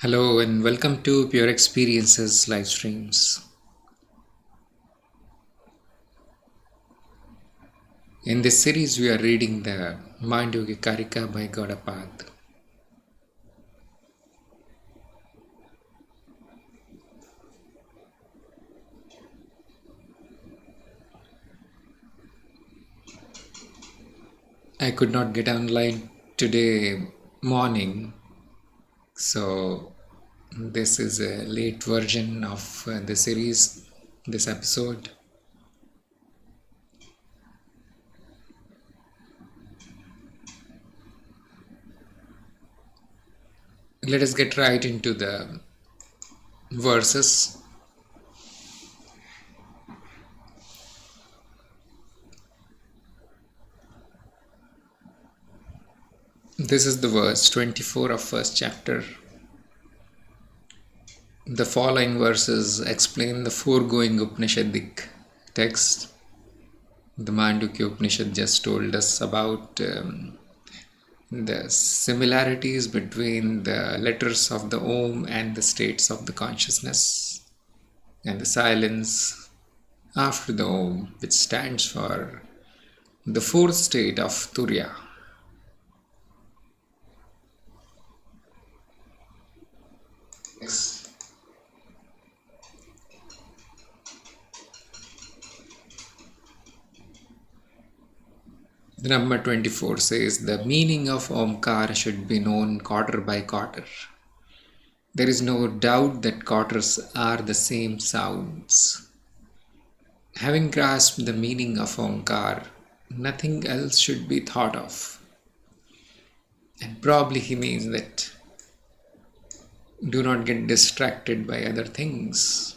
Hello and welcome to Pure Experiences live streams. In this series, we are reading the Mandukya Karika by Gaudapada. I could not get online today morning, so this is a late version of the series, this episode. Let us get right into the verses. This is the verse 24 of first chapter. The following verses explain the foregoing Upanishadic text. The Mandukya Upanishad just told us about the similarities between the letters of the Om and the states of the consciousness, and the silence after the Om, which stands for the fourth state of Turiya. Next. The number 24 says the meaning of Omkar should be known quarter by quarter. There is no doubt that quarters are the same sounds. Having grasped the meaning of Omkar, nothing else should be thought of. And probably he means that do not get distracted by other things.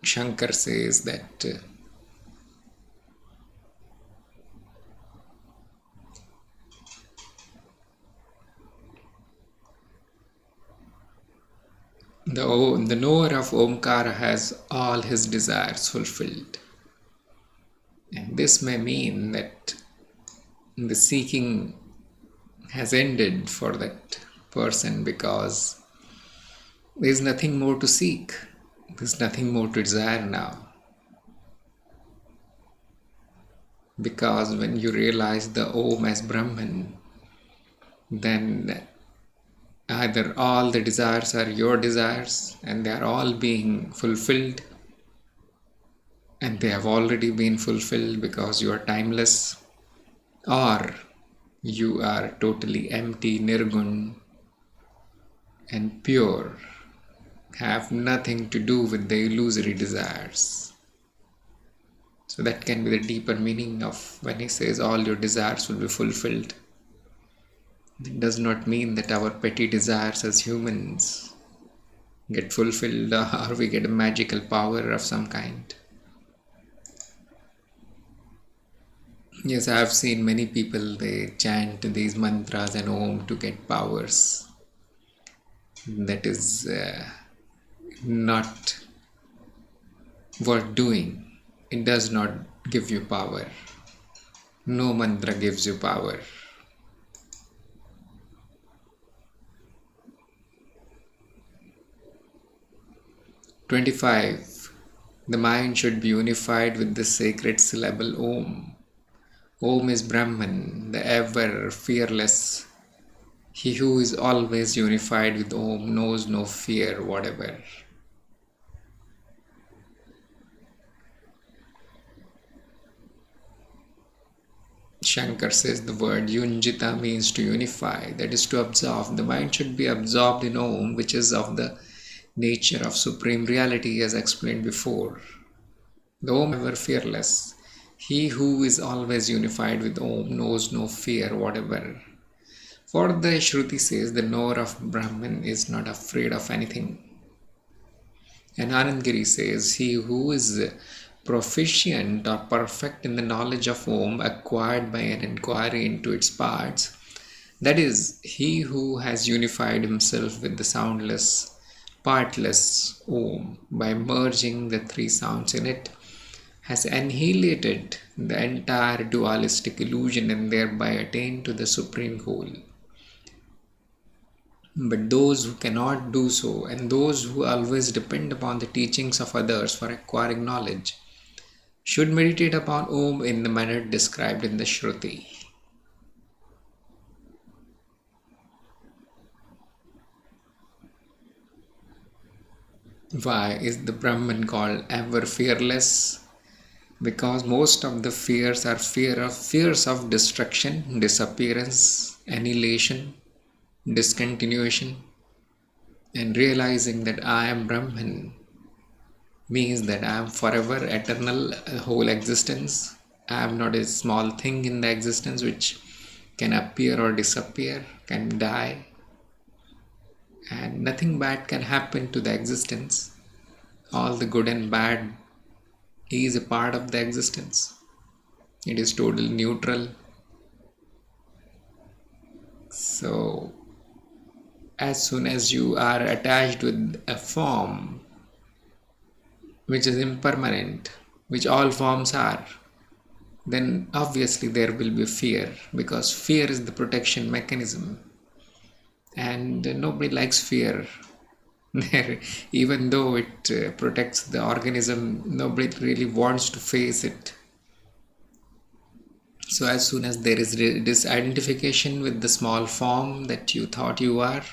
Shankar says that the knower of Omkara has all his desires fulfilled. And this may mean that the seeking has ended for that person because there is nothing more to seek. There's nothing more to desire now. Because when you realize the Om as Brahman, then either all the desires are your desires and they are all being fulfilled, and they have already been fulfilled because you are timeless, or you are totally empty, nirgun, and pure, have nothing to do with the illusory desires. So that can be the deeper meaning of when he says all your desires will be fulfilled. It does not mean that our petty desires as humans get fulfilled or we get a magical power of some kind. Yes, I have seen many people, they chant these mantras and Om to get powers. That is not worth doing. It does not give you power. No mantra gives you power. "25. The mind should be unified with the sacred syllable Om. Om is Brahman, the ever fearless. He who is always unified with Om knows no fear whatever." Shankar says the word Yunjita means to unify, that is to absorb. The mind should be absorbed in Om, which is of the nature of supreme reality as explained before. The Om ever fearless. He who is always unified with Om knows no fear whatever. For the Shruti says the knower of Brahman is not afraid of anything. And Anandgiri says he who is proficient or perfect in the knowledge of Om acquired by an inquiry into its parts, that is, he who has unified himself with the soundless, partless Om by merging the three sounds in it, has annihilated the entire dualistic illusion and thereby attained to the supreme whole. But those who cannot do so, and those who always depend upon the teachings of others for acquiring knowledge, should meditate upon Om in the manner described in the Shruti. Why is the Brahman called ever fearless? Because most of the fears are fears of destruction, disappearance, annihilation, discontinuation, and realizing that I am Brahman means that I am forever, eternal, whole existence. I am not a small thing in the existence which can appear or disappear, can die, and nothing bad can happen to the existence. All the good and bad is a part of the existence. It is totally neutral. So, as soon as you are attached with a form which is impermanent, which all forms are, then obviously there will be fear, because fear is the protection mechanism, and nobody likes fear. Even though it protects the organism, nobody really wants to face it. So as soon as there is this identification with the small form that you thought you are,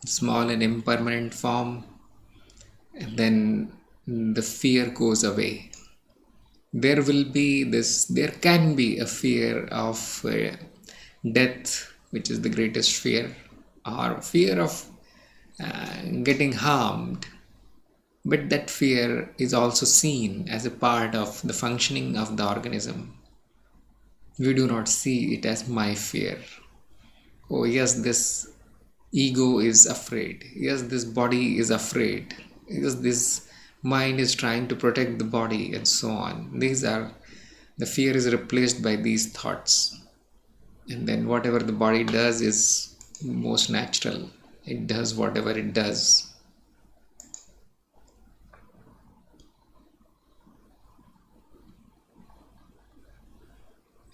small and impermanent form, and then the fear goes away. There can be a fear of death, which is the greatest fear, or fear of getting harmed. But that fear is also seen as a part of the functioning of the organism. We do not see it as my fear. Oh yes, this ego is afraid. Yes, this body is afraid. Yes, this mind is trying to protect the body, and so on. The fear is replaced by these thoughts. And then whatever the body does is most natural. It does whatever it does.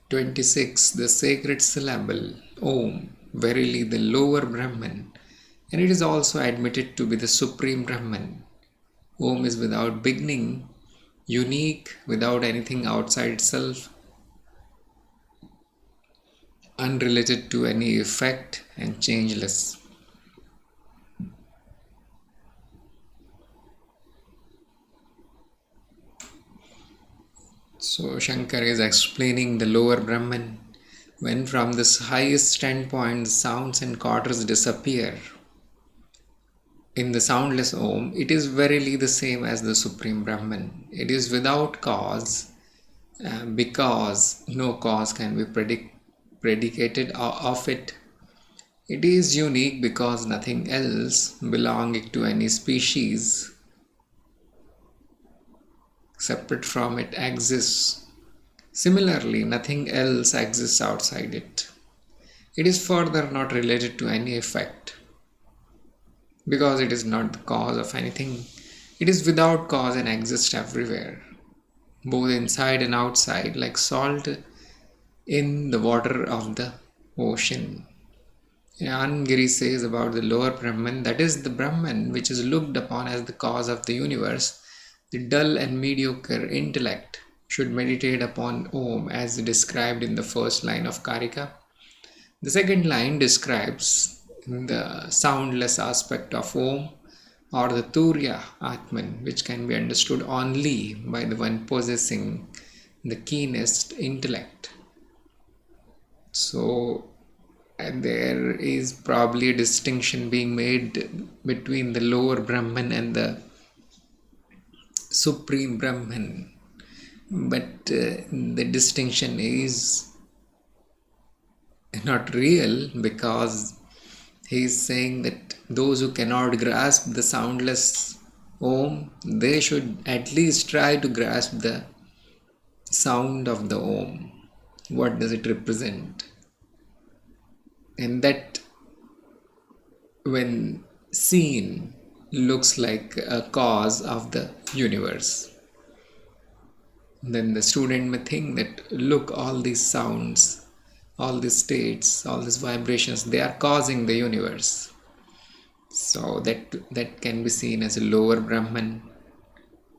"26. The sacred syllable Om, verily the lower Brahman, and it is also admitted to be the supreme Brahman. Om is without beginning, unique, without anything outside itself, unrelated to any effect, and changeless." So Shankar is explaining the lower Brahman. When from this highest standpoint sounds and quarters disappear, in the soundless Om, it is verily the same as the Supreme Brahman. It is without cause, because no cause can be predicated of it. It is unique because nothing else belonging to any species separate from it exists. Similarly, nothing else exists outside it. It is further not related to any effect, because it is not the cause of anything. It is without cause and exists everywhere, both inside and outside, like salt in the water of the ocean. Angiri says about the lower Brahman, that is the Brahman which is looked upon as the cause of the universe. The dull and mediocre intellect should meditate upon Om as described in the first line of Karika. The second line describes the soundless aspect of Om, or the Turiya Atman, which can be understood only by the one possessing the keenest intellect. So there is probably a distinction being made between the lower Brahman and the Supreme Brahman, but the distinction is not real, because he is saying that those who cannot grasp the soundless Om, they should at least try to grasp the sound of the Om. What does it represent? And that, when seen, looks like a cause of the universe. Then the student may think that, look, all these sounds, all these states, all these vibrations, they are causing the universe. So that can be seen as a lower Brahman.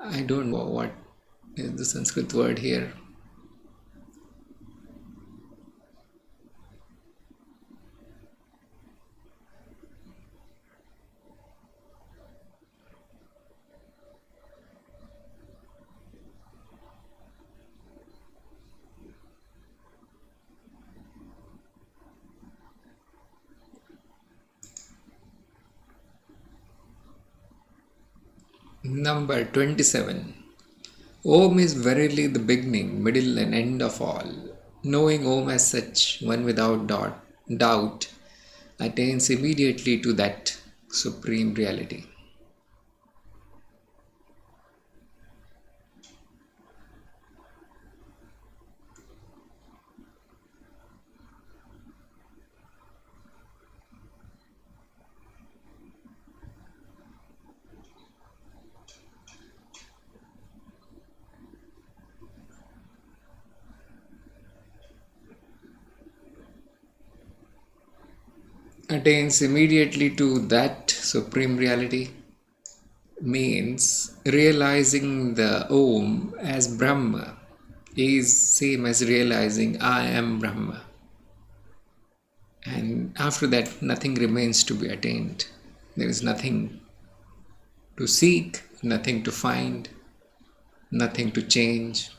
I don't know what is the Sanskrit word here. Number 27. Om is verily the beginning, middle, and end of all. Knowing Om as such, one without doubt attains immediately to that supreme reality. Attains immediately to that supreme reality means realizing the Om as Brahma is same as realizing I am Brahma. And after that, nothing remains to be attained. There is nothing to seek, nothing to find, nothing to change.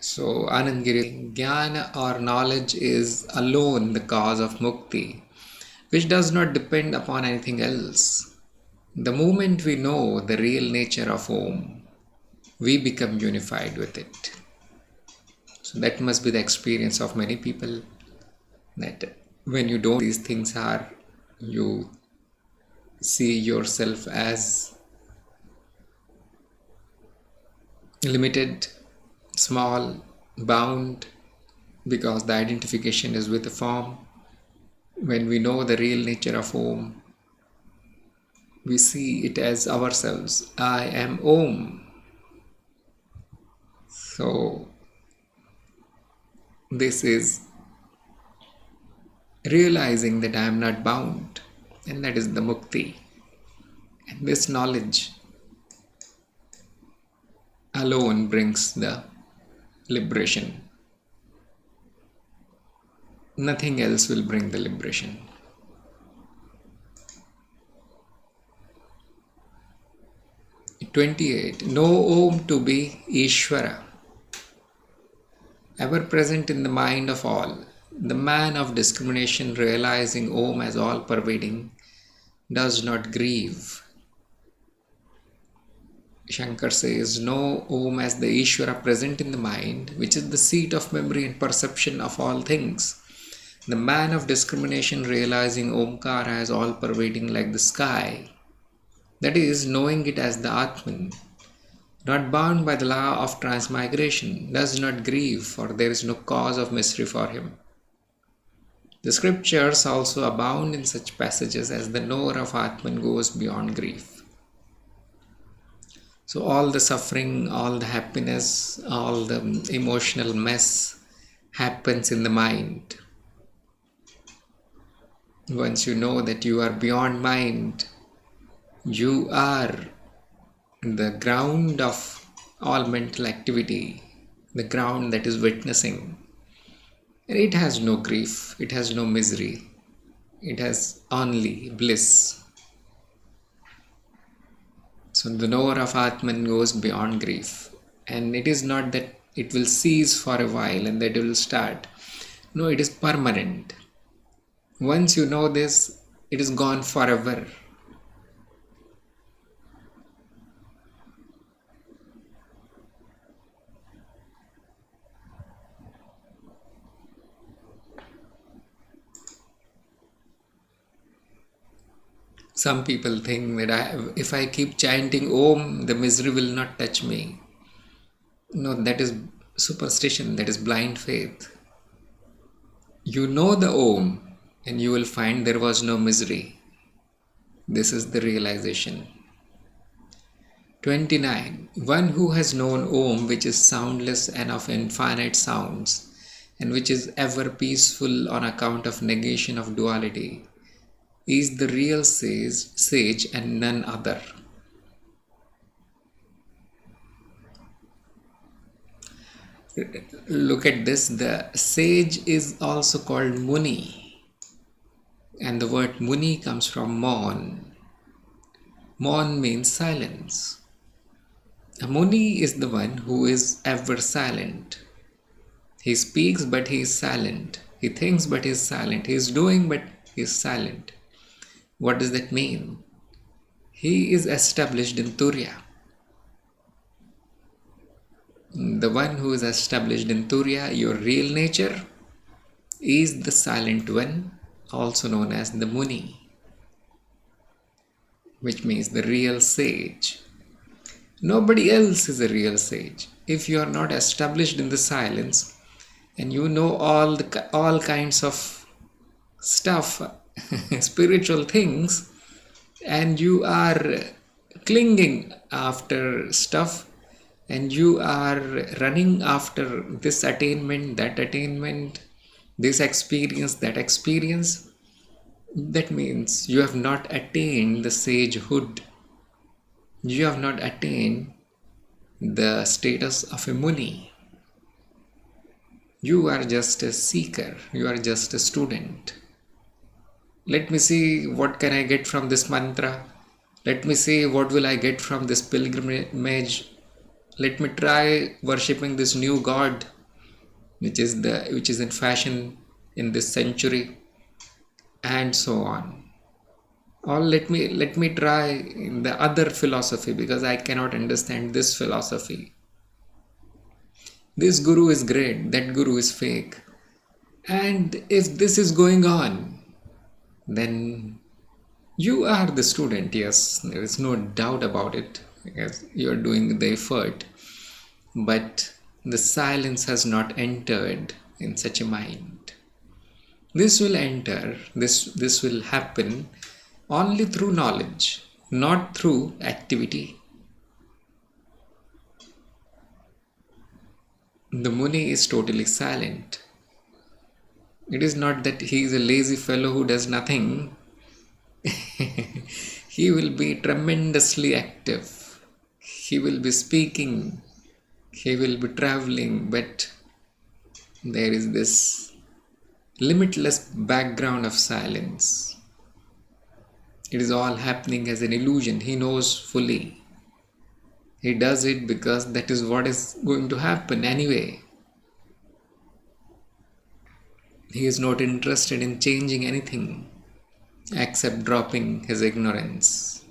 So Anand Giri, Jnana or knowledge is alone the cause of mukti, which does not depend upon anything else. The moment we know the real nature of Om, we become unified with it. So that must be the experience of many people, that when you don't, these things are, you see yourself as limited, small, bound, because the identification is with the form. When we know the real nature of Om, we see it as ourselves. I am Om. So this is realizing that I am not bound, and that is the mukti. And this knowledge alone brings the liberation. Nothing else will bring the liberation. ' 28. Know Om to be Ishvara, ever present in the mind of all. The man of discrimination, realizing Om as all-pervading, does not grieve. Shankar says, know Om as the Ishvara present in the mind, which is the seat of memory and perception of all things. The man of discrimination, realizing Omkara as all-pervading like the sky, that is, knowing it as the Atman, not bound by the law of transmigration, does not grieve, for there is no cause of misery for him. The scriptures also abound in such passages as the knower of Atman goes beyond grief. So all the suffering, all the happiness, all the emotional mess happens in the mind. Once you know that you are beyond mind, you are the ground of all mental activity, the ground that is witnessing. And it has no grief, it has no misery, it has only bliss. So the knower of Atman goes beyond grief. And it is not that it will cease for a while and that it will start. No, it is permanent. Once you know this, it is gone forever. Some people think that if I keep chanting Om, the misery will not touch me. No, that is superstition, that is blind faith. You know the Om, and you will find there was no misery. This is the realization. 29. One who has known Om, which is soundless and of infinite sounds, and which is ever peaceful on account of negation of duality, is the real sage and none other. Look at this. The sage is also called Muni, and the word Muni comes from Mon. Mon means silence. A Muni is the one who is ever silent. He speaks but he is silent. He thinks but he is silent. He is doing but he is silent. What does that mean? He is established in Turiya. The one who is established in Turiya, your real nature, is the silent one, also known as the Muni, which means the real sage. Nobody else is a real sage. If you are not established in the silence and you know all kinds of stuff, spiritual things, and you are clinging after stuff, and you are running after this attainment, that attainment, this experience, that experience, that means you have not attained the sagehood. You have not attained the status of a Muni. You are just a seeker. You are just a student. Let me see what can I get from this mantra. Let me see what will I get from this pilgrimage. Let me try worshipping this new god, which is in fashion in this century, and so on. Or let me try the other philosophy because I cannot understand this philosophy. This guru is great, that guru is fake. And if this is going on, then you are the student, yes, there is no doubt about it, because you are doing the effort. But the silence has not entered in such a mind. This will enter, this will happen only through knowledge, not through activity. The Muni is totally silent. It is not that he is a lazy fellow who does nothing. He will be tremendously active. He will be speaking. He will be traveling. But there is this limitless background of silence. It is all happening as an illusion. He knows fully. He does it because that is what is going to happen anyway. He is not interested in changing anything except dropping his ignorance.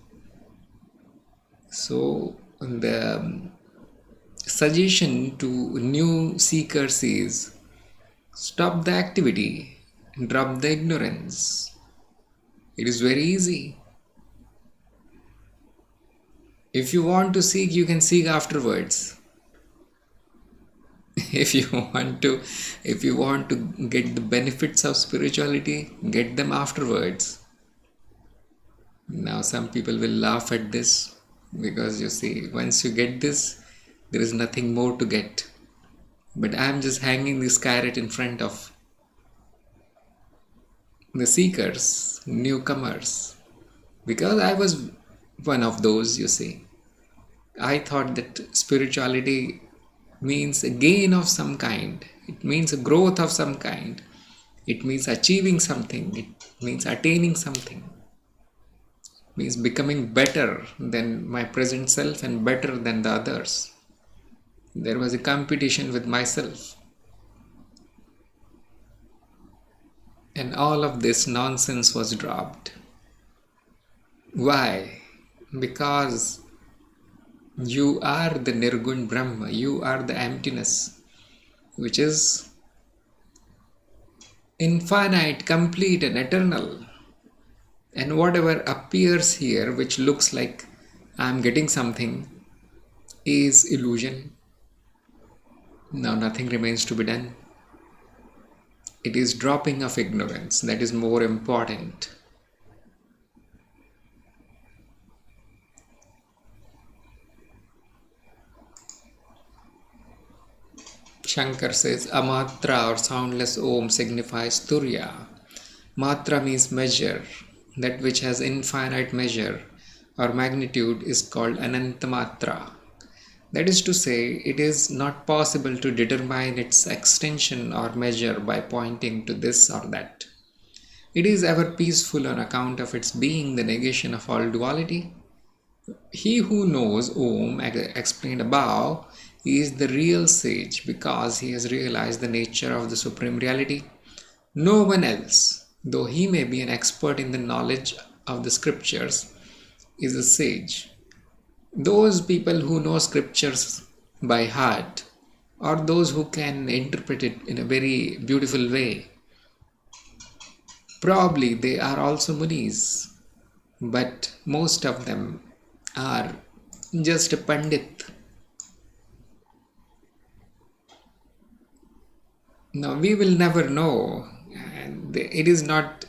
So the suggestion to new seekers is stop the activity and drop the ignorance. It is very easy. If you want to seek, you can seek afterwards. If you want to get the benefits of spirituality, get them afterwards. Now some people will laugh at this because you see, once you get this, there is nothing more to get. But I am just hanging this carrot in front of the seekers, newcomers, because I was one of those, you see. I thought that spirituality means a gain of some kind. It means a growth of some kind. It means achieving something. It means attaining something. It means becoming better than my present self and better than the others. There was a competition with myself. And all of this nonsense was dropped. Why? Because you are the Nirgun Brahma, you are the emptiness, which is infinite, complete and eternal. And whatever appears here, which looks like I am getting something, is illusion. Now nothing remains to be done. It is dropping of ignorance that is more important. Shankar says Amatra or soundless Om signifies Turya. Matra means measure. That which has infinite measure or magnitude is called Anantamatra. That is to say, it is not possible to determine its extension or measure by pointing to this or that. It is ever peaceful on account of its being the negation of all duality. He who knows Om, explained above, is the real sage because he has realized the nature of the Supreme Reality. No one else, though he may be an expert in the knowledge of the scriptures, is a sage. Those people who know scriptures by heart, or those who can interpret it in a very beautiful way, probably they are also munis, but most of them are just a pandit. Now we will never know, and it is not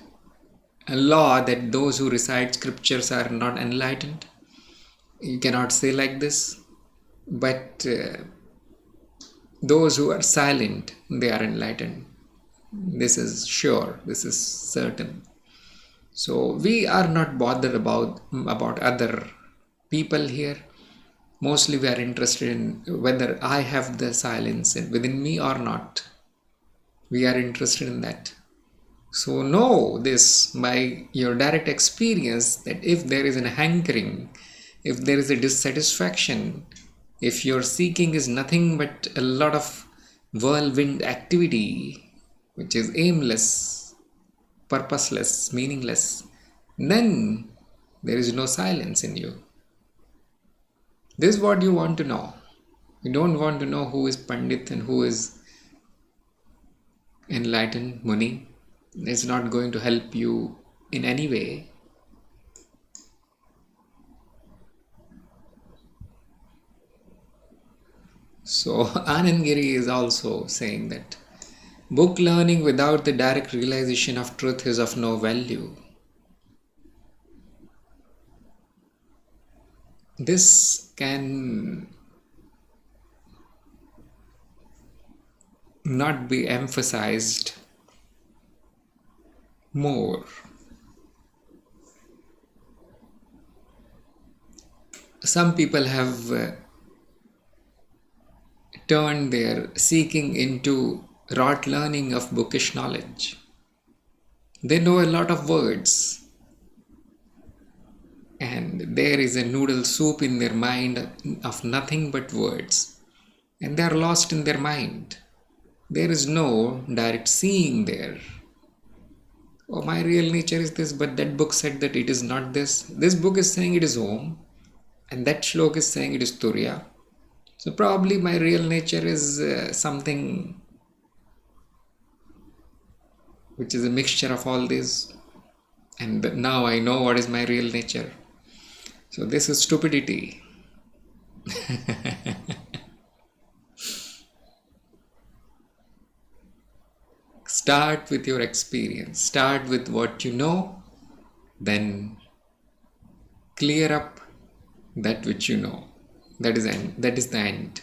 a law that those who recite scriptures are not enlightened. You cannot say like this, but those who are silent, they are enlightened. This is sure, this is certain. So we are not bothered about other people here. Mostly we are interested in whether I have the silence within me or not. We are interested in that. So know this by your direct experience that if there is an hankering, if there is a dissatisfaction, if your seeking is nothing but a lot of whirlwind activity, which is aimless, purposeless, meaningless, then there is no silence in you. This is what you want to know. You don't want to know who is Pandit and who is enlightened Muni. It's not going to help you in any way. So Anand Giri is also saying that book learning without the direct realization of truth is of no value. This can not be emphasized more. Some people have turned their seeking into rote learning of bookish knowledge. They know a lot of words, and there is a noodle soup in their mind of nothing but words, and they are lost in their mind. There is no direct seeing there. Oh, my real nature is this, but that book said that it is not this. This book is saying it is Om, and that shlok is saying it is Turya. So probably my real nature is something which is a mixture of all these, and now I know what is my real nature. So this is stupidity. Start with your experience. Start with what you know, then clear up that which you know. That is the end.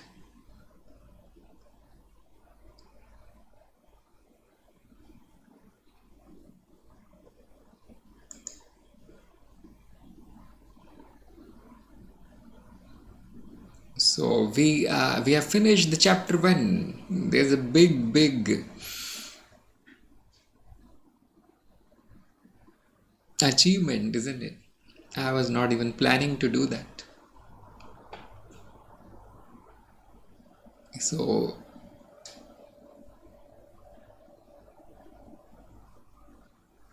So we have finished the chapter 1. There's a big achievement, isn't it? I was not even planning to do that. So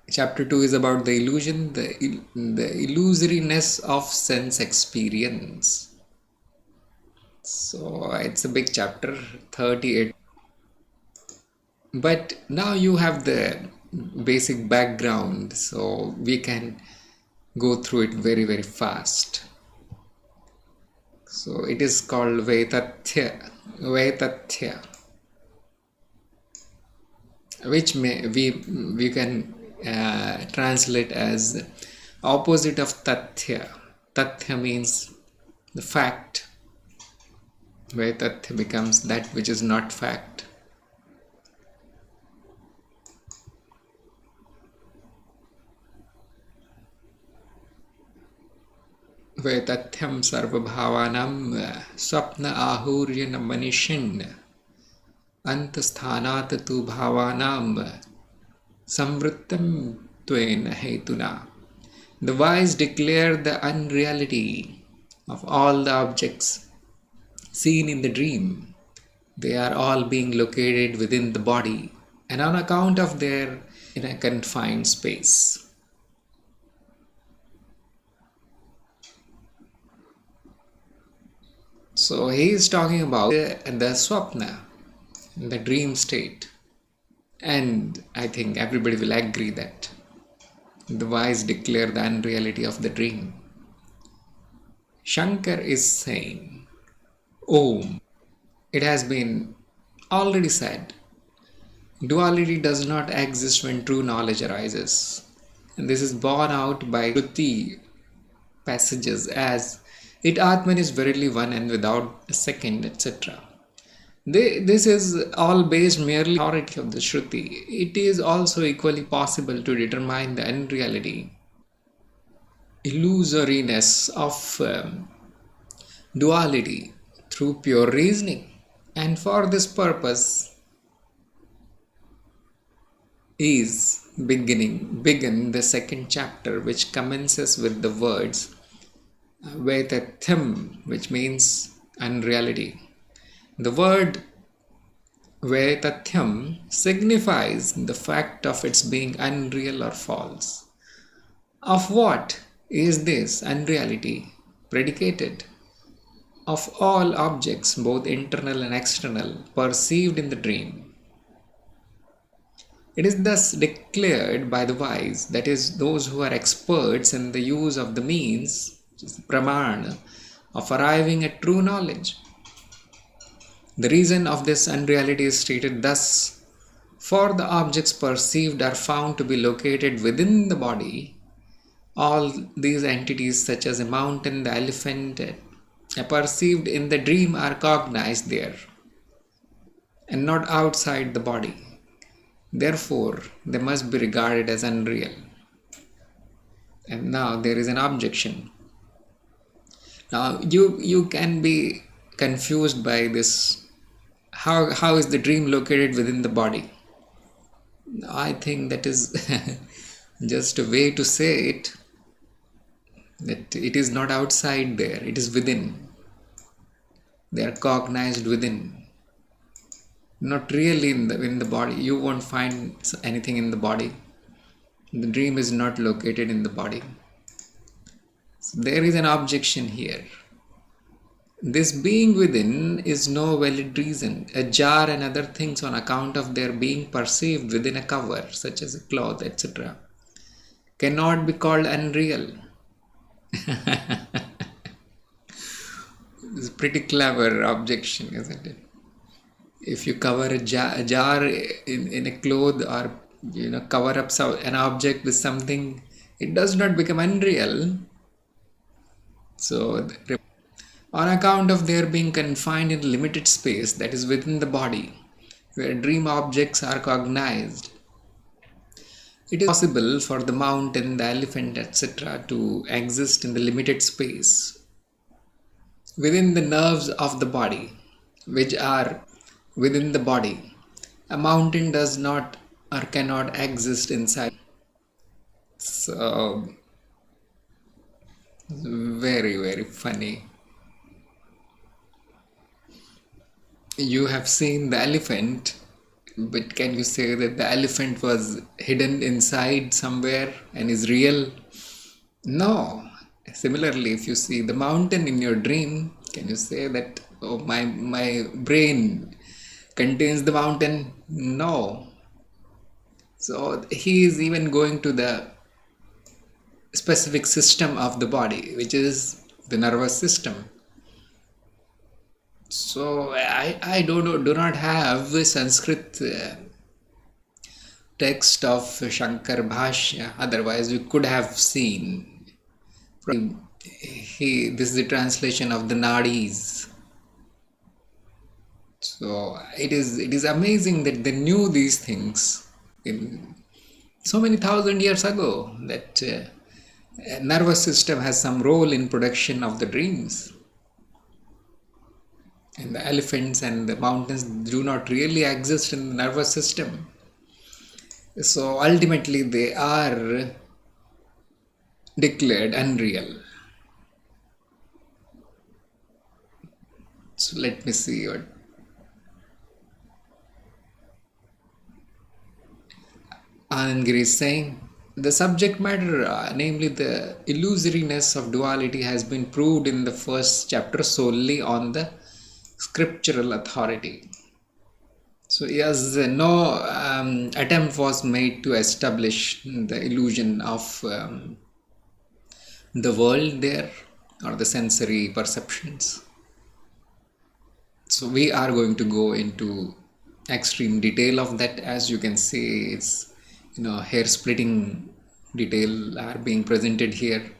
chapter 2 is about the illusion, the illusoriness of sense experience. So it's a big chapter, 38. But now you have the basic background, so we can go through it very, very fast. So it is called Vaitatya. which we can translate as opposite of tathya. Tathya means the fact, where tathya becomes that which is not fact. Where tathyam sarvabhavanam swapna ahurya manishin antasthanat tu bhavanam samvrittam tvena hetuna. The wise declare the unreality of all the objects seen in the dream. They are all being located within the body, and on account of their in a confined space. So he is talking about the swapna, the dream state. And I think everybody will agree that the wise declare the unreality of the dream. Shankar is saying, Om. It has been already said, duality does not exist when true knowledge arises. And this is borne out by Shruti passages as it Atman is verily one and without a second, etc. This is all based merely on the authority of the Shruti. It is also equally possible to determine the unreality, illusoriness of duality through pure reasoning. And for this purpose is begin the second chapter, which commences with the words Vetathyam, which means unreality. The word Vetathyam signifies the fact of its being unreal or false. Of what is this unreality predicated? Of all objects, both internal and external, perceived in the dream. It is thus declared by the wise, that is, those who are experts in the use of the means, which is the pramana, of arriving at true knowledge. The reason of this unreality is stated thus: for the objects perceived are found to be located within the body. All these entities, such as a mountain, the elephant, perceived in the dream, are cognized there and not outside the body. Therefore, they must be regarded as unreal. And now there is an objection. Now you can be confused by this. How is the dream located within the body? I think that is just a way to say it, that it is not outside there, it is within. They are cognized within. Not really in the body. You won't find anything in the body. The dream is not located in the body. So there is an objection here. This being within is no valid reason. A jar and other things, on account of their being perceived within a cover, such as a cloth, etc., cannot be called unreal. It's a pretty clever objection, isn't it? If you cover a jar in a cloth, or cover up an object with something, it does not become unreal. So on account of their being confined in a limited space that is within the body, where dream objects are cognized, it is possible for the mountain, the elephant, etc. to exist in the limited space within the nerves of the body, which are within the body. A mountain does not or cannot exist inside. So, very, very funny. You have seen the elephant, but can you say that the elephant was hidden inside somewhere and is real? No. Similarly, if you see the mountain in your dream, can you say that, oh, my brain contains the mountain? No. So he is even going to the specific system of the body, which is the nervous system. So I do not have Sanskrit text of Shankar Bhashya. Otherwise, we could have seen. This is the translation of the Nadis. So it is amazing that they knew these things in so many thousand years ago, that nervous system has some role in production of the dreams. And the elephants and the mountains do not really exist in the nervous system. So ultimately they are declared unreal. So let me see what Anandgiri is saying. The subject matter, namely the illusoriness of duality, has been proved in the first chapter solely on the scriptural authority. So yes, no attempt was made to establish the illusion of the world there, or the sensory perceptions. So we are going to go into extreme detail of that. As you can see, it's hair splitting detail are being presented here.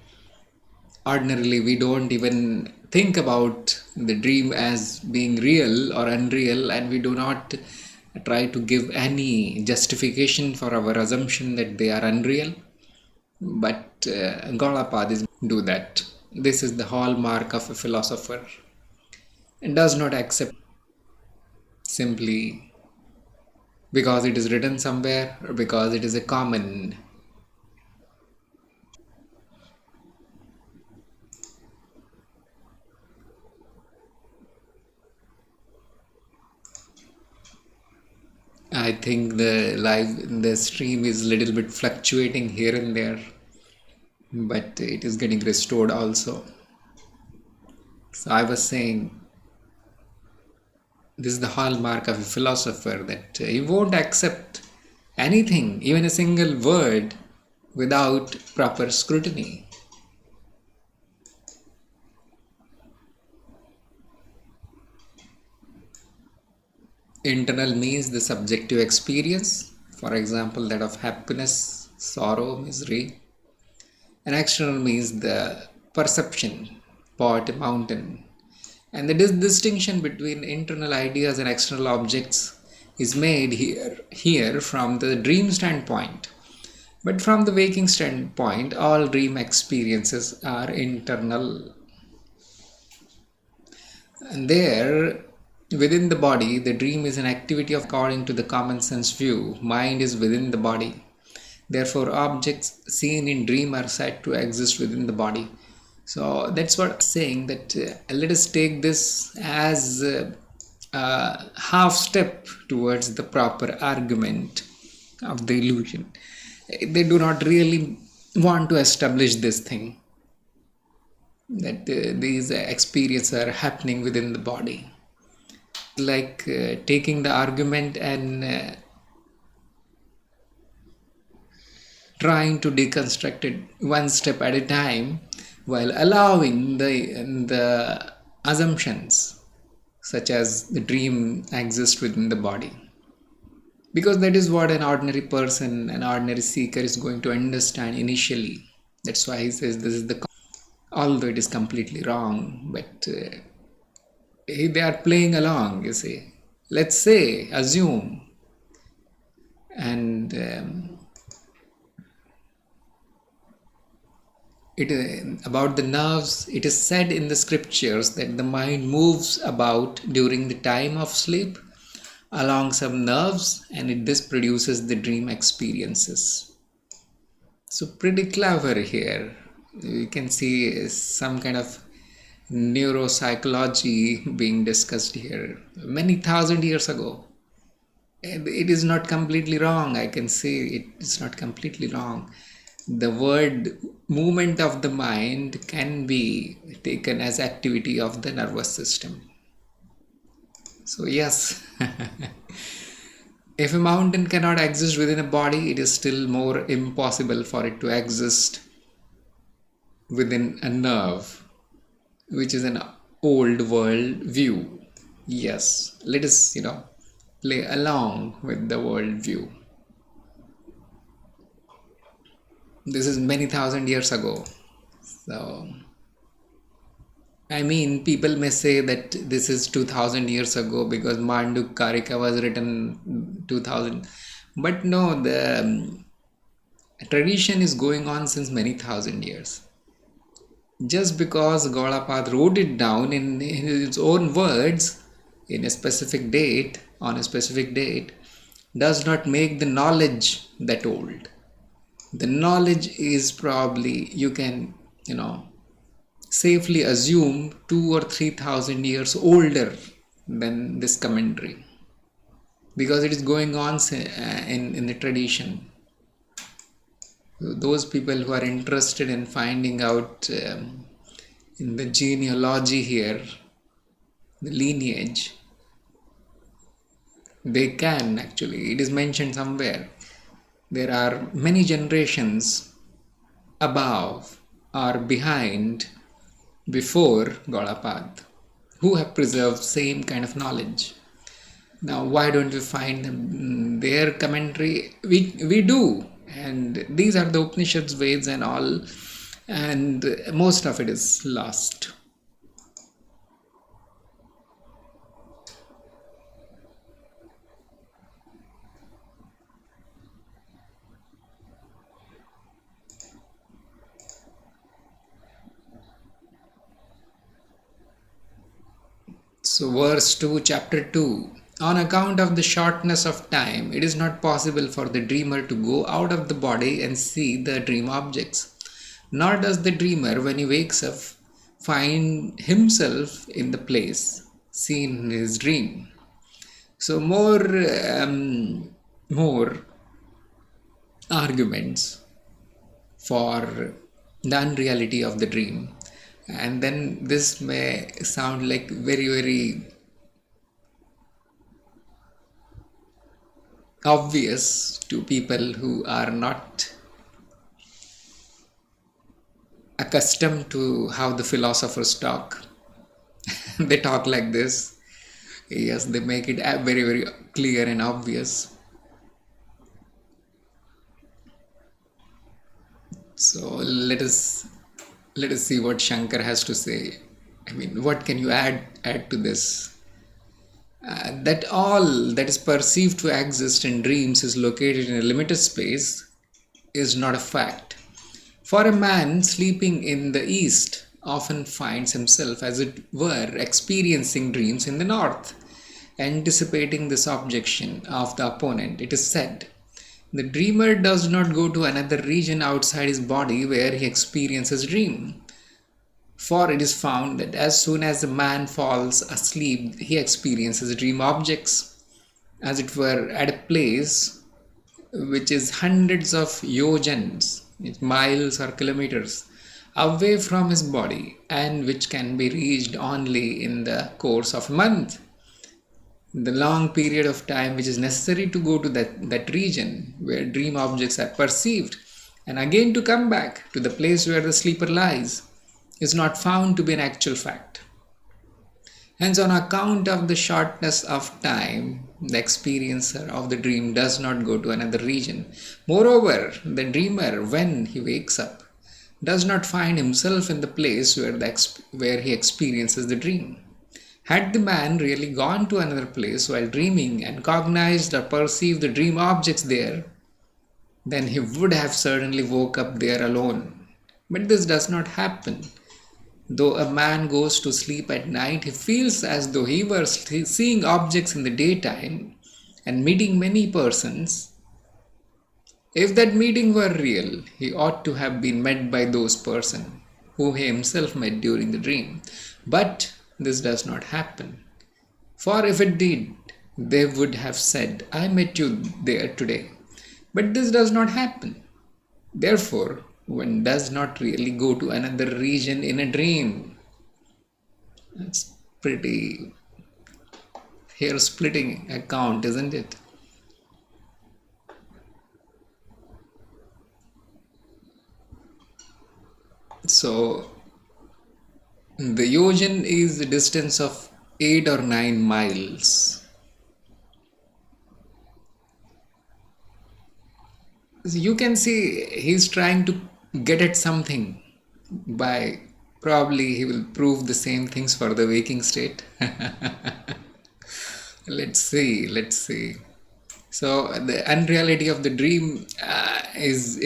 Ordinarily we don't even think about the dream as being real or unreal, and we do not try to give any justification for our assumption that they are unreal. But Gaudapada is do that. This is the hallmark of a philosopher, and does not accept simply because it is written somewhere or because it is a common. I think the stream is little bit fluctuating here and there, but it is getting restored also. So I was saying, this is the hallmark of a philosopher, that he won't accept anything, even a single word, without proper scrutiny. Internal means the subjective experience, for example, that of happiness, sorrow, misery. And external means the perception, pot, mountain. And the distinction between internal ideas and external objects is made here from the dream standpoint. But from the waking standpoint, all dream experiences are internal. And there, within the body, the dream is an activity of, according to the common sense view, mind is within the body. Therefore, objects seen in dream are said to exist within the body. So that's what I'm saying, that let us take this as a half step towards the proper argument of the illusion. They do not really want to establish this thing, that these experiences are happening within the body. Like taking the argument and trying to deconstruct it one step at a time, while allowing the assumptions such as the dream exists within the body, because that is what an ordinary person, an ordinary seeker is going to understand initially. That's why he says this is the, although it is completely wrong, but they are playing along, you see. Let's say, assume, and about the nerves, it is said in the scriptures that the mind moves about during the time of sleep along some nerves, and this produces the dream experiences. So pretty clever here. You can see some kind of neuropsychology being discussed here many thousand years ago. And it is not completely wrong. I can say it is not completely wrong. The word movement of the mind can be taken as activity of the nervous system. So yes, if a mountain cannot exist within a body, it is still more impossible for it to exist within a nerve, which is an old world view. Yes, let us, play along with the world view. This is many thousand years ago. So, I mean, people may say that this is 2000 years ago because Mandukya Karika was written 2000. But no, the tradition is going on since many thousand years. Just because Gaudapada wrote it down in his own words in a specific date, on a specific date, does not make the knowledge that old. The knowledge is probably, you can, safely assume 2 or 3 thousand years older than this commentary, because it is going on in the tradition. Those people who are interested in finding out in the genealogy here, the lineage, they can actually, it is mentioned somewhere, there are many generations above or behind, before Gaudapada, who have preserved same kind of knowledge. Now, why don't we find their commentary? We do, and these are the Upanishads, Veds, and all, and most of it is lost. So, verse 2, chapter 2. On account of the shortness of time, it is not possible for the dreamer to go out of the body and see the dream objects. Nor does the dreamer, when he wakes up, find himself in the place seen in his dream. So, more arguments for the unreality of the dream. And then this may sound like very, very obvious to people who are not accustomed to how the philosophers talk. They talk like this. Yes, they make it very, very clear and obvious. So let us see what Shankar has to say. I mean, what can you add to this? That all that is perceived to exist in dreams is located in a limited space is not a fact. For a man sleeping in the east often finds himself, as it were, experiencing dreams in the north. Anticipating this objection of the opponent, it is said, the dreamer does not go to another region outside his body where he experiences dream. For it is found that as soon as the man falls asleep, he experiences dream objects, as it were, at a place which is hundreds of yojans, miles or kilometers, away from his body, and which can be reached only in the course of a month. The long period of time which is necessary to go to that region where dream objects are perceived, and again to come back to the place where the sleeper lies, is not found to be an actual fact. Hence, on account of the shortness of time, the experiencer of the dream does not go to another region. Moreover, the dreamer, when he wakes up, does not find himself in the place where he experiences the dream. Had the man really gone to another place while dreaming and cognized or perceived the dream objects there, then he would have certainly woke up there alone. But this does not happen. Though a man goes to sleep at night, he feels as though he were seeing objects in the daytime and meeting many persons. If that meeting were real, he ought to have been met by those persons who he himself met during the dream. But this does not happen. For if it did, they would have said, I met you there today. But this does not happen. Therefore, one does not really go to another region in a dream. That's pretty hair-splitting account, isn't it? So, the yojan is the distance of 8 or 9 miles. You can see he's trying to get at something by probably he will prove the same things for the waking state. Let's see. So the unreality of the dream is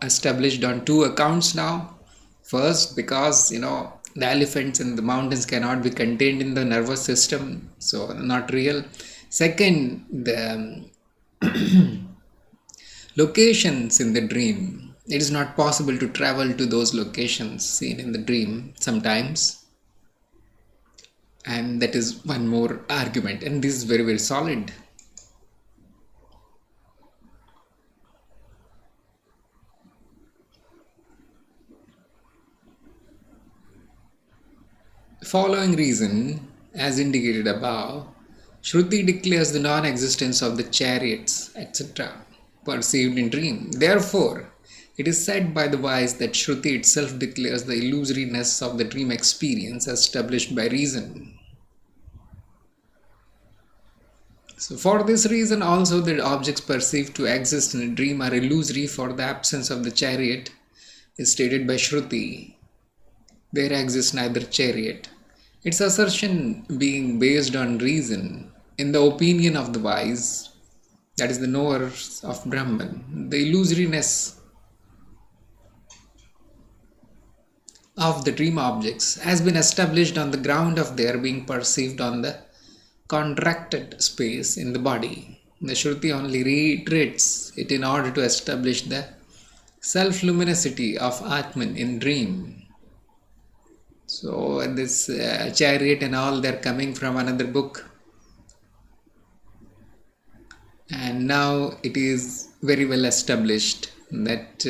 established on two accounts now. First, because the elephants in the mountains cannot be contained in the nervous system, so not real. Second, the locations in the dream, it is not possible to travel to those locations seen in the dream sometimes, and that is one more argument, and this is very, very solid. Following reason, as indicated above, Shruti declares the non-existence of the chariots, etc., perceived in dream. Therefore, it is said by the wise that Shruti itself declares the illusoriness of the dream experience as established by reason. So, for this reason also the objects perceived to exist in a dream are illusory, for the absence of the chariot is stated by Shruti. There exists neither chariot. Its assertion being based on reason, in the opinion of the wise, that is the knowers of Brahman, the illusoriness of the dream objects has been established on the ground of their being perceived on the contracted space in the body. The Shruti only reiterates it in order to establish the self-luminosity of Atman in dream. So this chariot and all, they're coming from another book, and now it is very well established that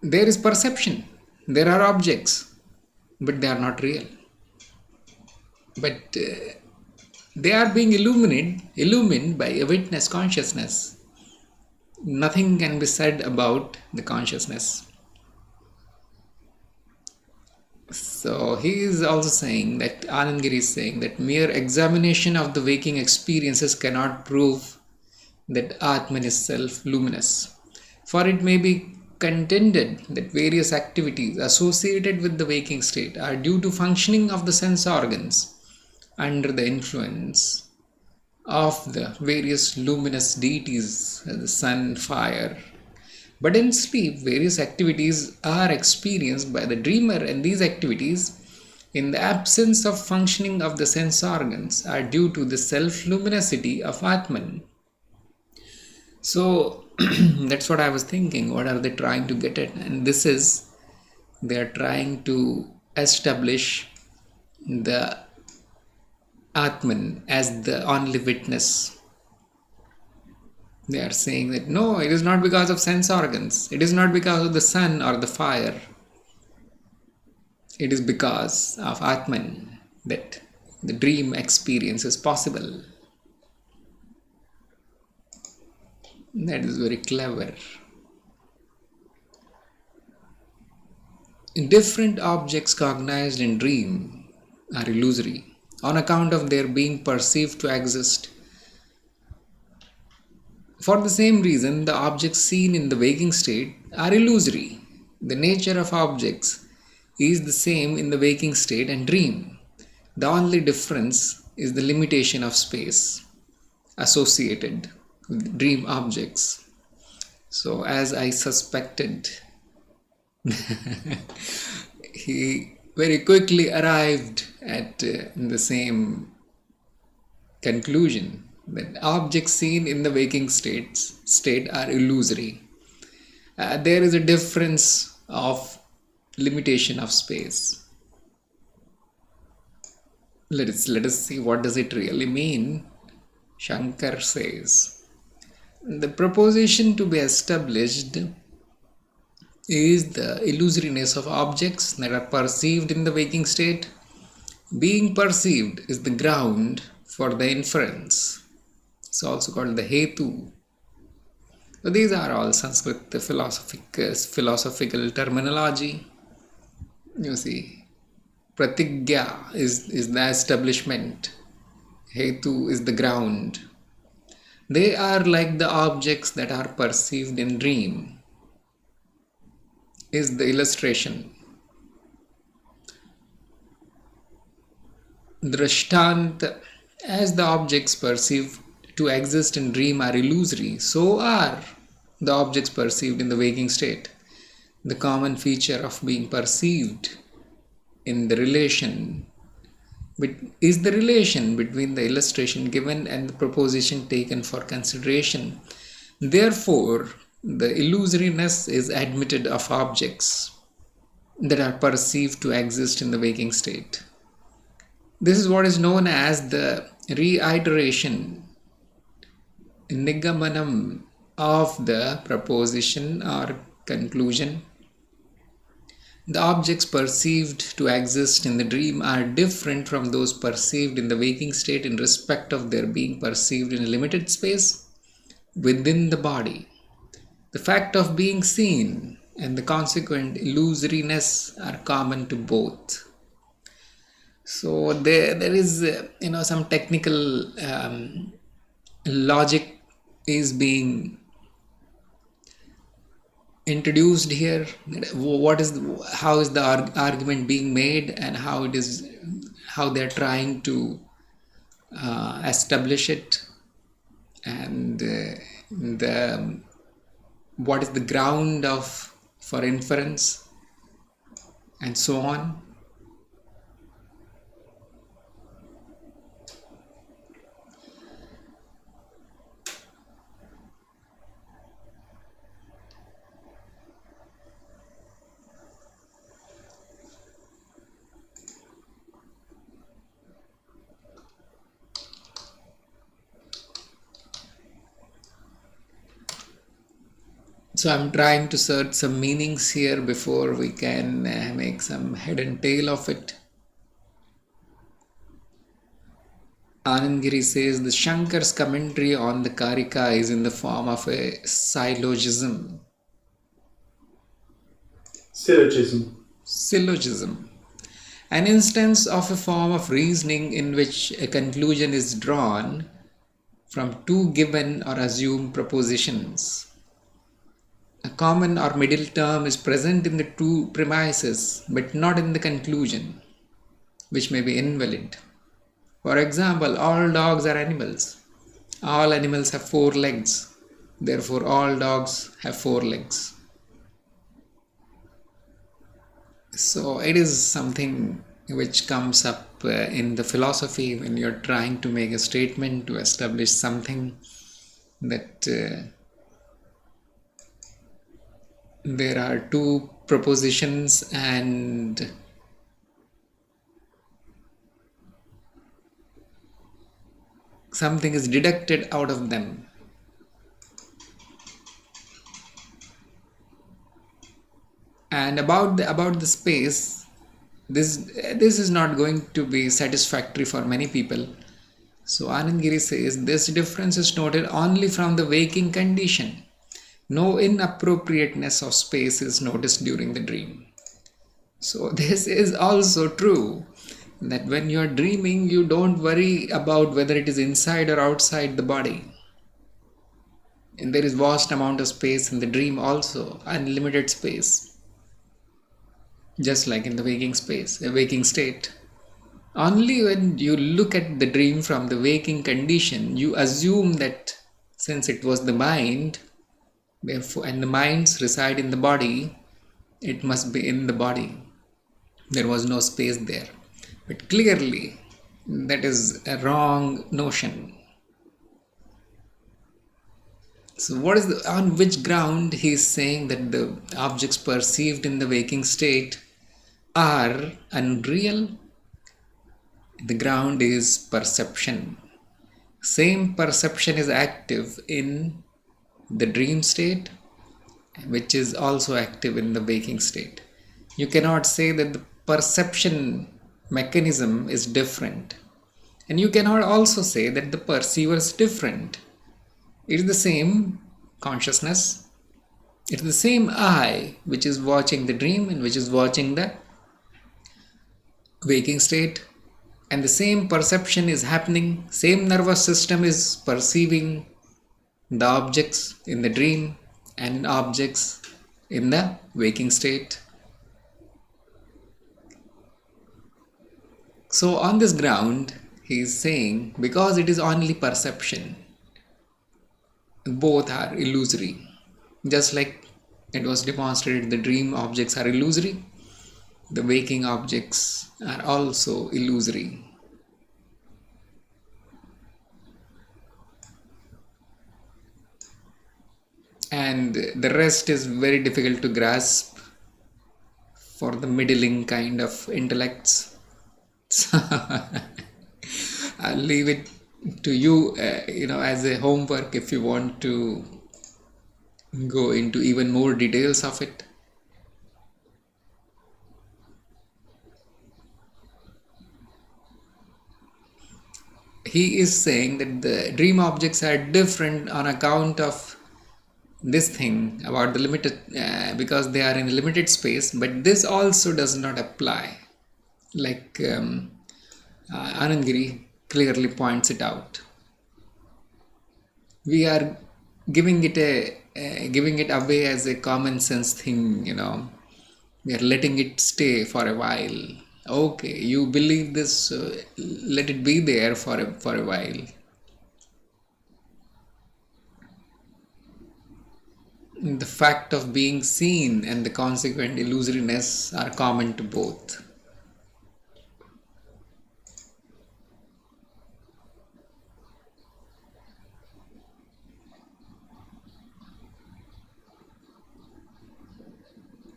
there is perception, there are objects, but they are not real, but they are being illumined by a witness consciousness. Nothing can be said about the consciousness. So he is also saying that, Anandgiri is saying that mere examination of the waking experiences cannot prove that Atman is self-luminous. For it may be contended that various activities associated with the waking state are due to functioning of the sense organs under the influence of the various luminous deities, the sun, fire. But in sleep, various activities are experienced by the dreamer, and these activities, in the absence of functioning of the sense organs, are due to the self-luminosity of Atman. So, that's what I was thinking. What are they trying to get at? And this is, they are trying to establish the Atman as the only witness. They are saying that no, it is not because of sense organs. It is not because of the sun or the fire. It is because of Atman that the dream experience is possible. That is very clever. Different objects cognized in dream are illusory on account of their being perceived to exist. For the same reason, the objects seen in the waking state are illusory. The nature of objects is the same in the waking state and dream. The only difference is the limitation of space associated with dream objects. So, as I suspected, he very quickly arrived at the same conclusion, that objects seen in the waking state are illusory. There is a difference of limitation of space. Let us see what does it really mean. Shankar says, the proposition to be established is the illusoriness of objects that are perceived in the waking state. Being perceived is the ground for the inference. It's also called the hetu. So these are all Sanskrit philosophical terminology. You see, pratigya is the establishment, hetu is the ground, They are like the objects that are perceived in dream, is the illustration. Drashtant, as the objects perceived to exist in dream are illusory, so are the objects perceived in the waking state. The common feature of being perceived in the relation is the relation between the illustration given and the proposition taken for consideration. Therefore, the illusoriness is admitted of objects that are perceived to exist in the waking state. This is what is known as the reiteration, nigamanam, of the proposition or conclusion. The objects perceived to exist in the dream are different from those perceived in the waking state in respect of their being perceived in a limited space within the body. The fact of being seen and the consequent illusoriness are common to both. So there is some technical logic is being introduced here. How is the argument being made, and how they're trying to establish it, and what is the ground for inference, and so on. So I'm trying to search some meanings here before we can make some head and tail of it. Anandgiri says the Shankar's commentary on the Karika is in the form of a syllogism. Syllogism. An instance of a form of reasoning in which a conclusion is drawn from two given or assumed propositions. A common or middle term is present in the two premises, but not in the conclusion, which may be invalid. For example, all dogs are animals. All animals have 4 legs. Therefore, all dogs have 4 legs. So it is something which comes up in the philosophy when you're trying to make a statement to establish something that there are 2 propositions and something is deducted out of them. And about the space, this is not going to be satisfactory for many people. So Anandgiri says this difference is noted only from the waking condition. No inappropriateness of space is noticed during the dream. So this is also true, that when you are dreaming, you don't worry about whether it is inside or outside the body. And there is vast amount of space in the dream also, unlimited space. Just like in the waking state. Only when you look at the dream from the waking condition, you assume that since it was the mind, therefore, and the minds reside in the body, it must be in the body. There was no space there. But clearly, that is a wrong notion. So on which ground he is saying that the objects perceived in the waking state are unreal? The ground is perception. Same perception is active in the dream state, which is also active in the waking state. You cannot say that the perception mechanism is different, and you cannot also say that the perceiver is different. It is the same consciousness. It is the same eye which is watching the dream and which is watching the waking state, and the same perception is happening. Same nervous system is perceiving the objects in the dream and objects in the waking state. So, on this ground, he is saying because it is only perception, both are illusory. Just like it was demonstrated, the dream objects are illusory, the waking objects are also illusory. And the rest is very difficult to grasp for the middling kind of intellects. So I'll leave it to you, as a homework if you want to go into even more details of it. He is saying that the dream objects are different on account of this thing about the limited, because they are in limited space, but this also does not apply. Like Anandgiri clearly points it out. We are giving it away as a common sense thing, we are letting it stay for a while. Okay, you believe this, let it be there for a while. The fact of being seen and the consequent illusoriness are common to both.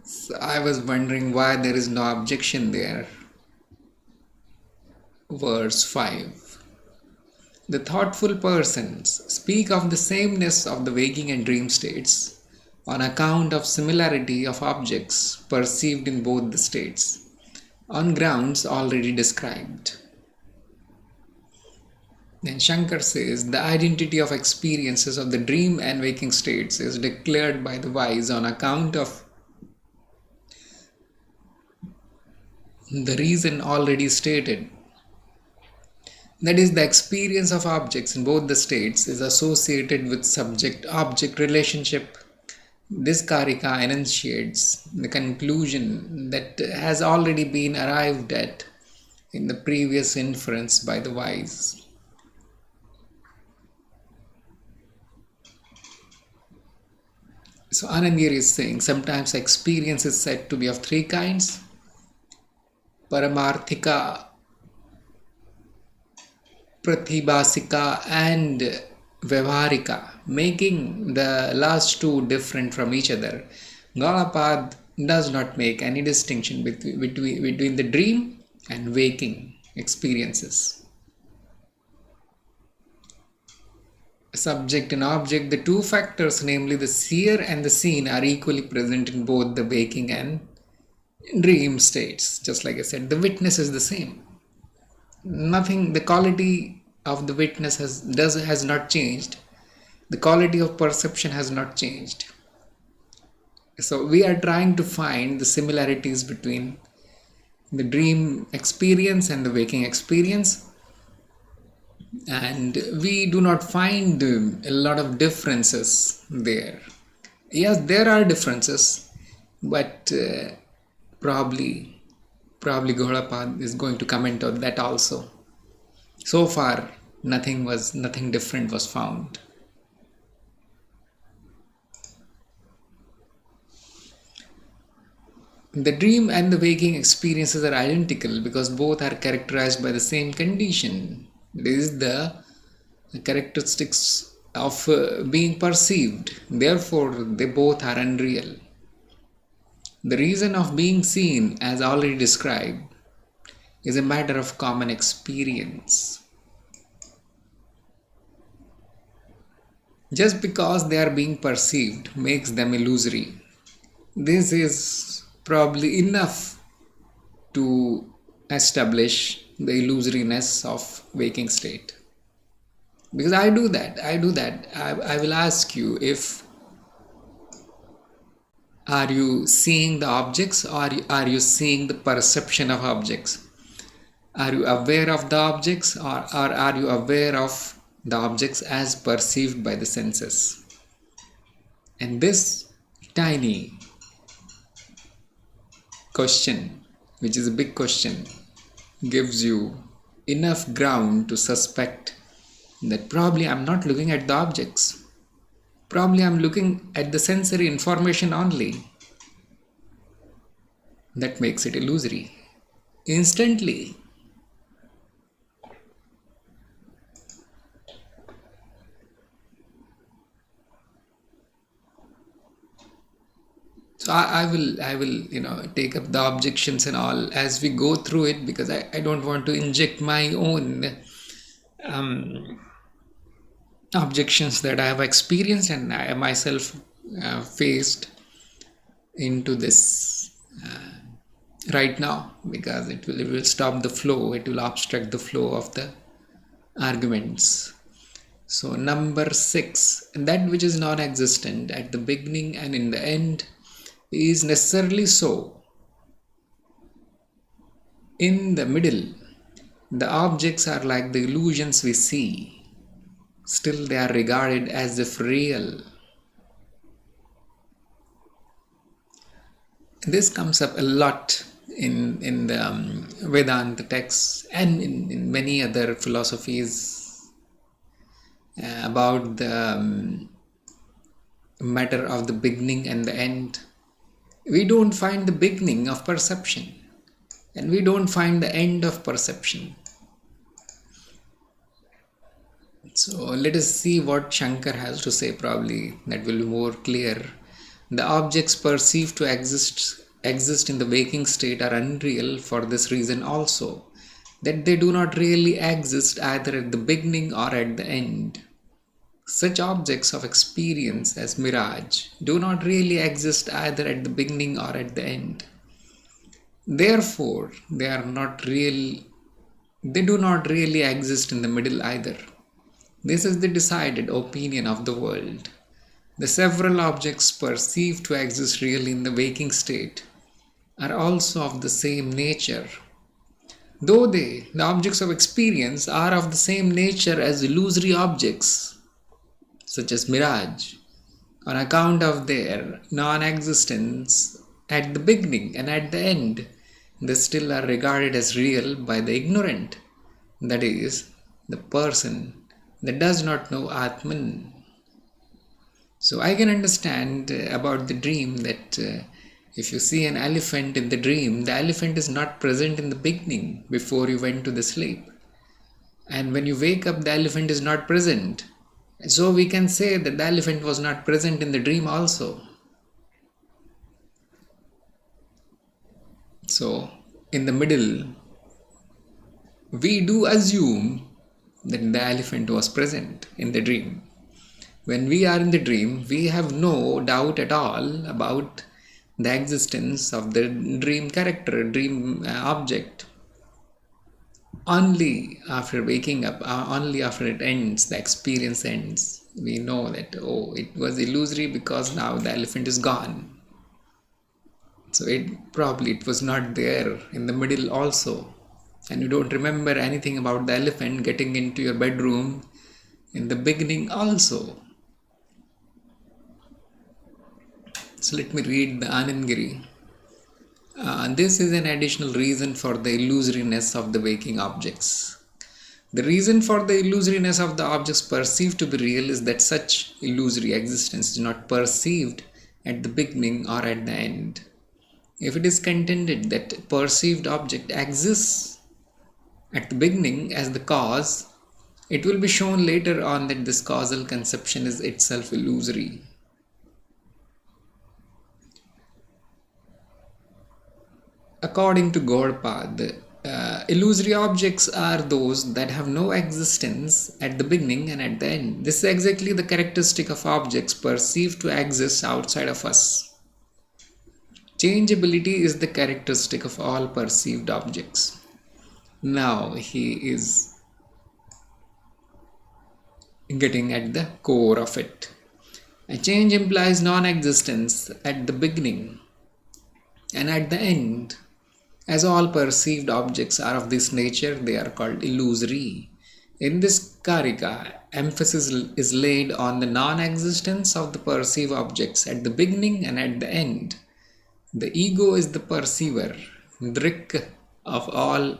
So I was wondering why there is no objection there. Verse 5. The thoughtful persons speak of the sameness of the waking and dream states on account of similarity of objects perceived in both the states, on grounds already described. Then Shankar says the identity of experiences of the dream and waking states is declared by the wise on account of the reason already stated. That is, the experience of objects in both the states is associated with subject-object relationship. This Karika enunciates the conclusion that has already been arrived at in the previous inference by the wise. So Anandgiri is saying sometimes experience is said to be of three kinds: Paramarthika, Pratibhasika and Vyavaharika, making the last two different from each other. Gaudapada does not make any distinction between the dream and waking experiences. Subject and object, the two factors, namely the seer and the seen, are equally present in both the waking and dream states. Just like I said, the witness is the same. Nothing, the quality of the witness has not changed. The quality of perception has not changed. So we are trying to find the similarities between the dream experience and the waking experience, and we do not find a lot of differences there. Yes, there are differences, but probably Gaudapada is going to comment on that also. So far, nothing different was found. The dream and the waking experiences are identical because both are characterized by the same condition. This is the characteristics of being perceived. Therefore, they both are unreal. The reason of being seen, as already described, is a matter of common experience. Just because they are being perceived makes them illusory. This is probably enough to establish the illusoriness of waking state. Because I do that. I will ask you, if are you seeing the objects, or are you seeing the perception of objects? Are you aware of the objects, or are you aware of the objects as perceived by the senses. And this tiny question, which is a big question, gives you enough ground to suspect that probably I'm not looking at the objects. Probably I'm looking at the sensory information only. That makes it illusory. Instantly. So I will take up the objections and all as we go through it, because I don't want to inject my own objections that I have experienced and I myself faced into this right now, because it will stop the flow, it will obstruct the flow of the arguments. So number 6, that which is non-existent at the beginning and in the end is necessarily so. In the middle, the objects are like the illusions we see. Still they are regarded as if real. This comes up a lot in the Vedanta texts and in many other philosophies about the matter of the beginning and the end. We don't find the beginning of perception and we don't find the end of perception. So let us see what Shankar has to say. Probably that will be more clear. The objects perceived to exist in the waking state are unreal for this reason also, that they do not really exist either at the beginning or at the end. Such objects of experience as mirage do not really exist either at the beginning or at the end. Therefore, they do not really exist in the middle either. This is the decided opinion of the world. The several objects perceived to exist really in the waking state are also of the same nature. Though the objects of experience, are of the same nature as illusory objects, such as mirage, on account of their non-existence at the beginning and at the end, they still are regarded as real by the ignorant, that is, the person that does not know Atman. So I can understand about the dream that if you see an elephant in the dream, the elephant is not present in the beginning before you went to the sleep. And when you wake up, the elephant is not present. So we can say that the elephant was not present in the dream also. So in the middle, we do assume that the elephant was present in the dream. When we are in the dream, we have no doubt at all about the existence of the dream character, dream object. Only after waking up, only after it ends, the experience ends, we know that, oh, it was illusory because now the elephant is gone. So it was not there in the middle also. And you don't remember anything about the elephant getting into your bedroom in the beginning also. So let me read the Anandgiri. This is an additional reason for the illusoriness of the waking objects. The reason for the illusoriness of the objects perceived to be real is that such illusory existence is not perceived at the beginning or at the end. If it is contended that a perceived object exists at the beginning as the cause, it will be shown later on that this causal conception is itself illusory. According to Gaudapada, illusory objects are those that have no existence at the beginning and at the end. This is exactly the characteristic of objects perceived to exist outside of us. Changeability is the characteristic of all perceived objects. Now he is getting at the core of it. A change implies non-existence at the beginning and at the end. As all perceived objects are of this nature, they are called illusory. In this Karika, emphasis is laid on the non-existence of the perceived objects at the beginning and at the end. The ego is the perceiver, drik, of all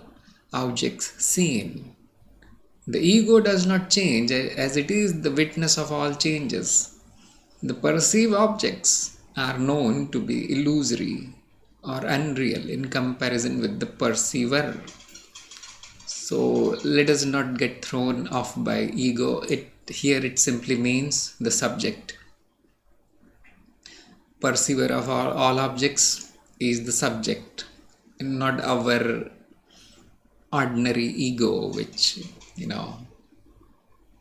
objects seen. The ego does not change as it is the witness of all changes. The perceived objects are known to be illusory or unreal in comparison with the perceiver. So let us not get thrown off by ego. It simply means the subject. Perceiver of all objects is the subject, not our ordinary ego, which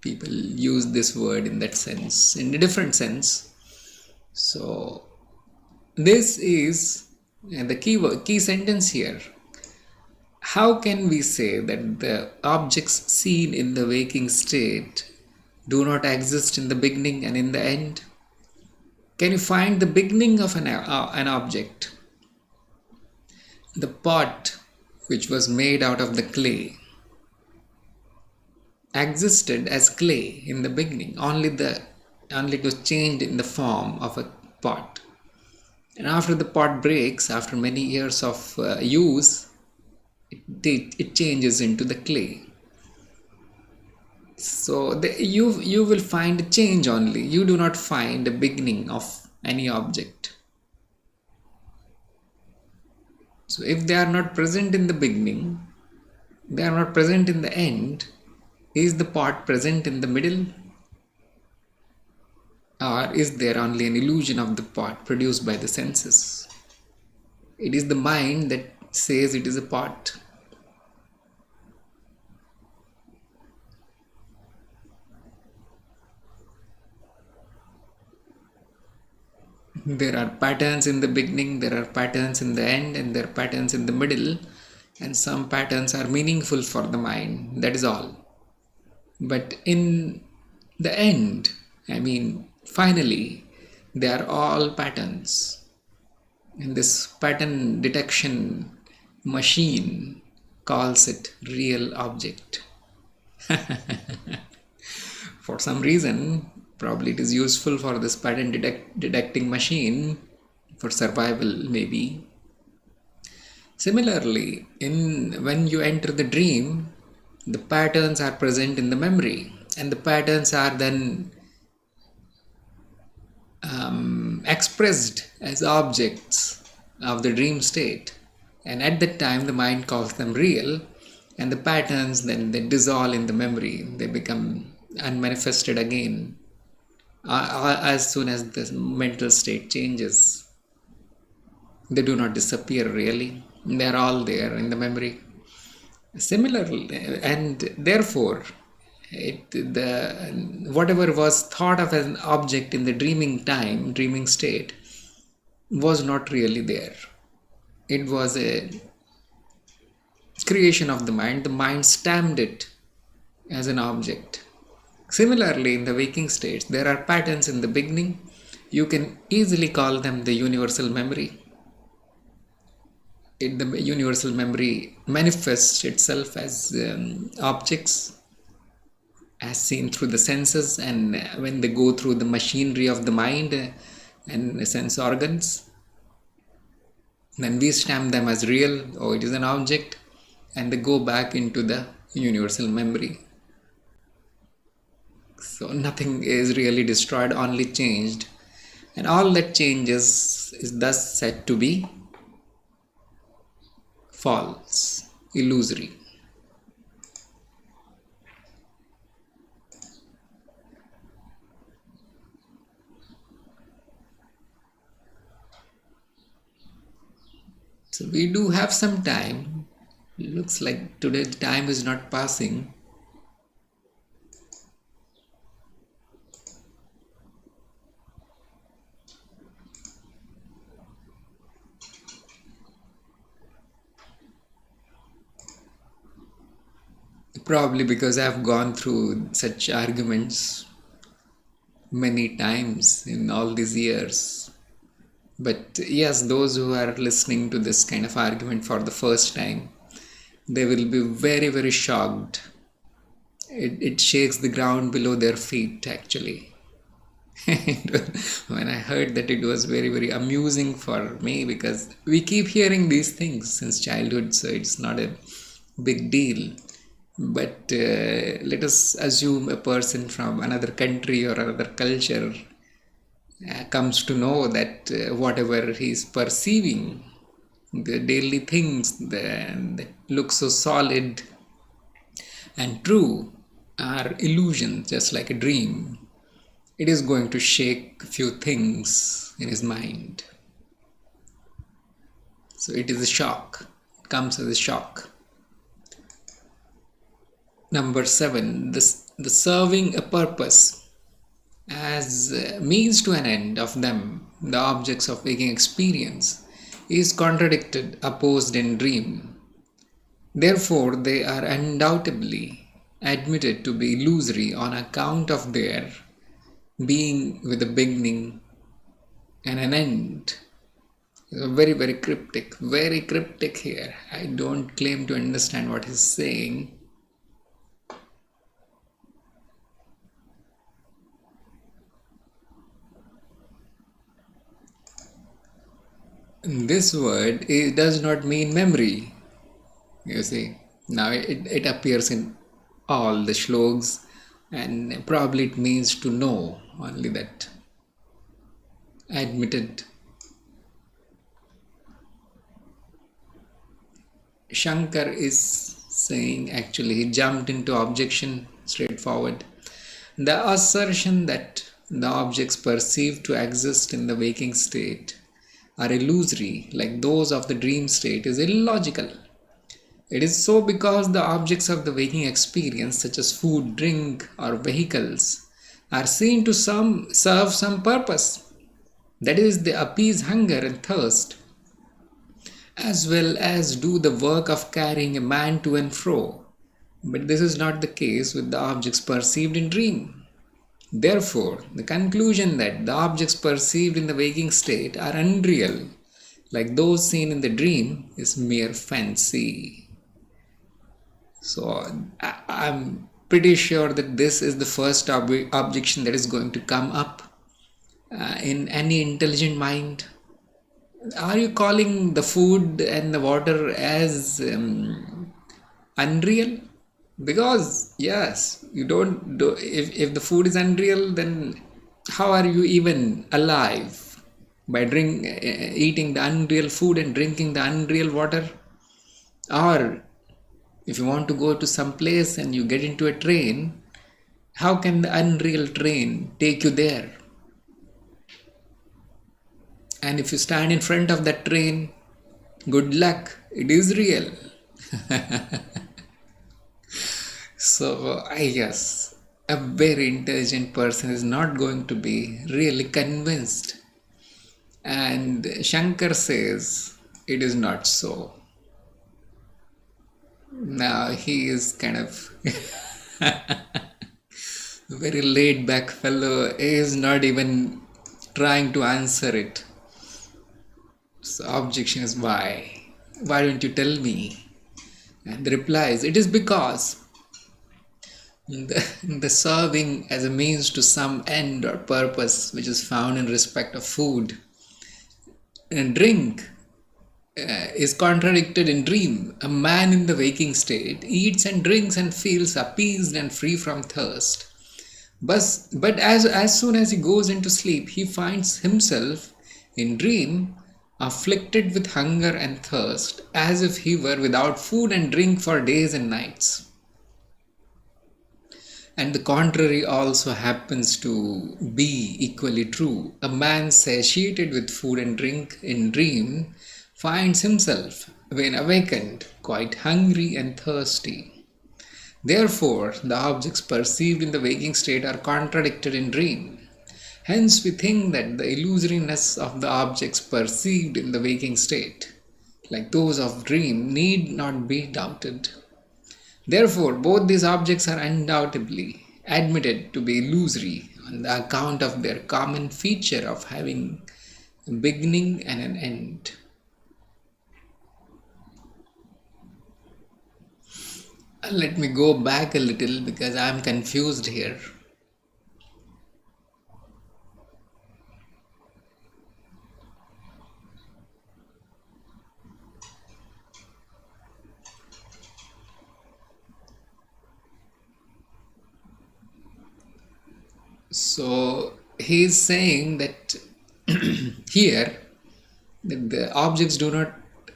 people use this word in that sense, in a different sense. So this is the key sentence here. How can we say that the objects seen in the waking state do not exist in the beginning and in the end? Can you find the beginning of an object? The pot, which was made out of the clay, existed as clay in the beginning. Only it was changed in the form of a pot. And after the pot breaks, after many years of use, it changes into the clay. So you will find a change only. You do not find a beginning of any object. So if they are not present in the beginning, they are not present in the end, is the pot present in the middle? Or is there only an illusion of the pot produced by the senses? It is the mind that says it is a pot. There are patterns in the beginning, there are patterns in the end, and there are patterns in the middle, and some patterns are meaningful for the mind. That is all. But in the end, finally, they are all patterns. And this pattern detection machine calls it real object. For some reason, probably it is useful for this pattern detecting machine for survival, maybe. Similarly, when you enter the dream, the patterns are present in the memory, and the patterns are then expressed as objects of the dream state, and at that time the mind calls them real, and the patterns then they dissolve in the memory, they become unmanifested again as soon as the mental state changes. They do not disappear really, they are all there in the memory. Similarly, and therefore whatever was thought of as an object in the dreaming state was not really there. It was a creation of the mind. The mind stamped it as an object. Similarly, in the waking states, there are patterns in the beginning. You can easily call them the universal memory. The universal memory manifests itself as objects as seen through the senses, and when they go through the machinery of the mind and sense organs, then we stamp them as real, or it is an object, and they go back into the universal memory. So nothing is really destroyed, only changed, and all that changes is thus said to be false, illusory. So we do have some time. It looks like today the time is not passing. Probably because I have gone through such arguments many times in all these years. But yes, those who are listening to this kind of argument for the first time, they will be very, very shocked It shakes the ground below their feet, actually. When I heard that, it was very, very amusing for me, because we keep hearing these things since childhood, so it's not a big deal. But let us assume a person from another country or another culture comes to know that whatever he is perceiving, the daily things that look so solid and true, are illusions, just like a dream. It is going to shake a few things in his mind. So it is a shock. It comes as a shock. Number 7, the serving a purpose as means to an end of them, the objects of waking experience, is contradicted, opposed in dream. Therefore, they are undoubtedly admitted to be illusory on account of their being with a beginning and an end. Very, very cryptic here. I don't claim to understand what he's saying. This word, it does not mean memory. You see, now it appears in all the shlokas, and probably it means to know, only that. Admitted. Shankar is saying, actually, he jumped into objection straightforward. The assertion that the objects perceived to exist in the waking state are illusory, like those of the dream state, is illogical. It is so because the objects of the waking experience, such as food, drink, or vehicles, are seen to serve some purpose. That is, they appease hunger and thirst, as well as do the work of carrying a man to and fro. But this is not the case with the objects perceived in dream. Therefore, the conclusion that the objects perceived in the waking state are unreal, like those seen in the dream, is mere fancy. So, I'm pretty sure that this is the first objection that is going to come up in any intelligent mind. Are you calling the food and the water as unreal? Because yes, you don't do, if the food is unreal, then how are you even alive? By eating the unreal food and drinking the unreal water? Or if you want to go to some place and you get into a train, how can the unreal train take you there? And if you stand in front of that train, good luck, it is real. So I guess a very intelligent person is not going to be really convinced. And Shankar says it is not so. Now he is kind of a very laid back fellow. He is not even trying to answer it. So objection is why? Why don't you tell me? And the reply is, it is because the serving as a means to some end or purpose which is found in respect of food and drink is contradicted in dream. A man in the waking state eats and drinks and feels appeased and free from thirst. But as soon as he goes into sleep, he finds himself in dream afflicted with hunger and thirst, as if he were without food and drink for days and nights. And the contrary also happens to be equally true. A man satiated with food and drink in dream finds himself, when awakened, quite hungry and thirsty. Therefore, the objects perceived in the waking state are contradicted in dream. Hence, we think that the illusoriness of the objects perceived in the waking state, like those of dream, need not be doubted. Therefore, both these objects are undoubtedly admitted to be illusory on the account of their common feature of having a beginning and an end. Let me go back a little because I'm confused here. So he's saying that here that the objects do not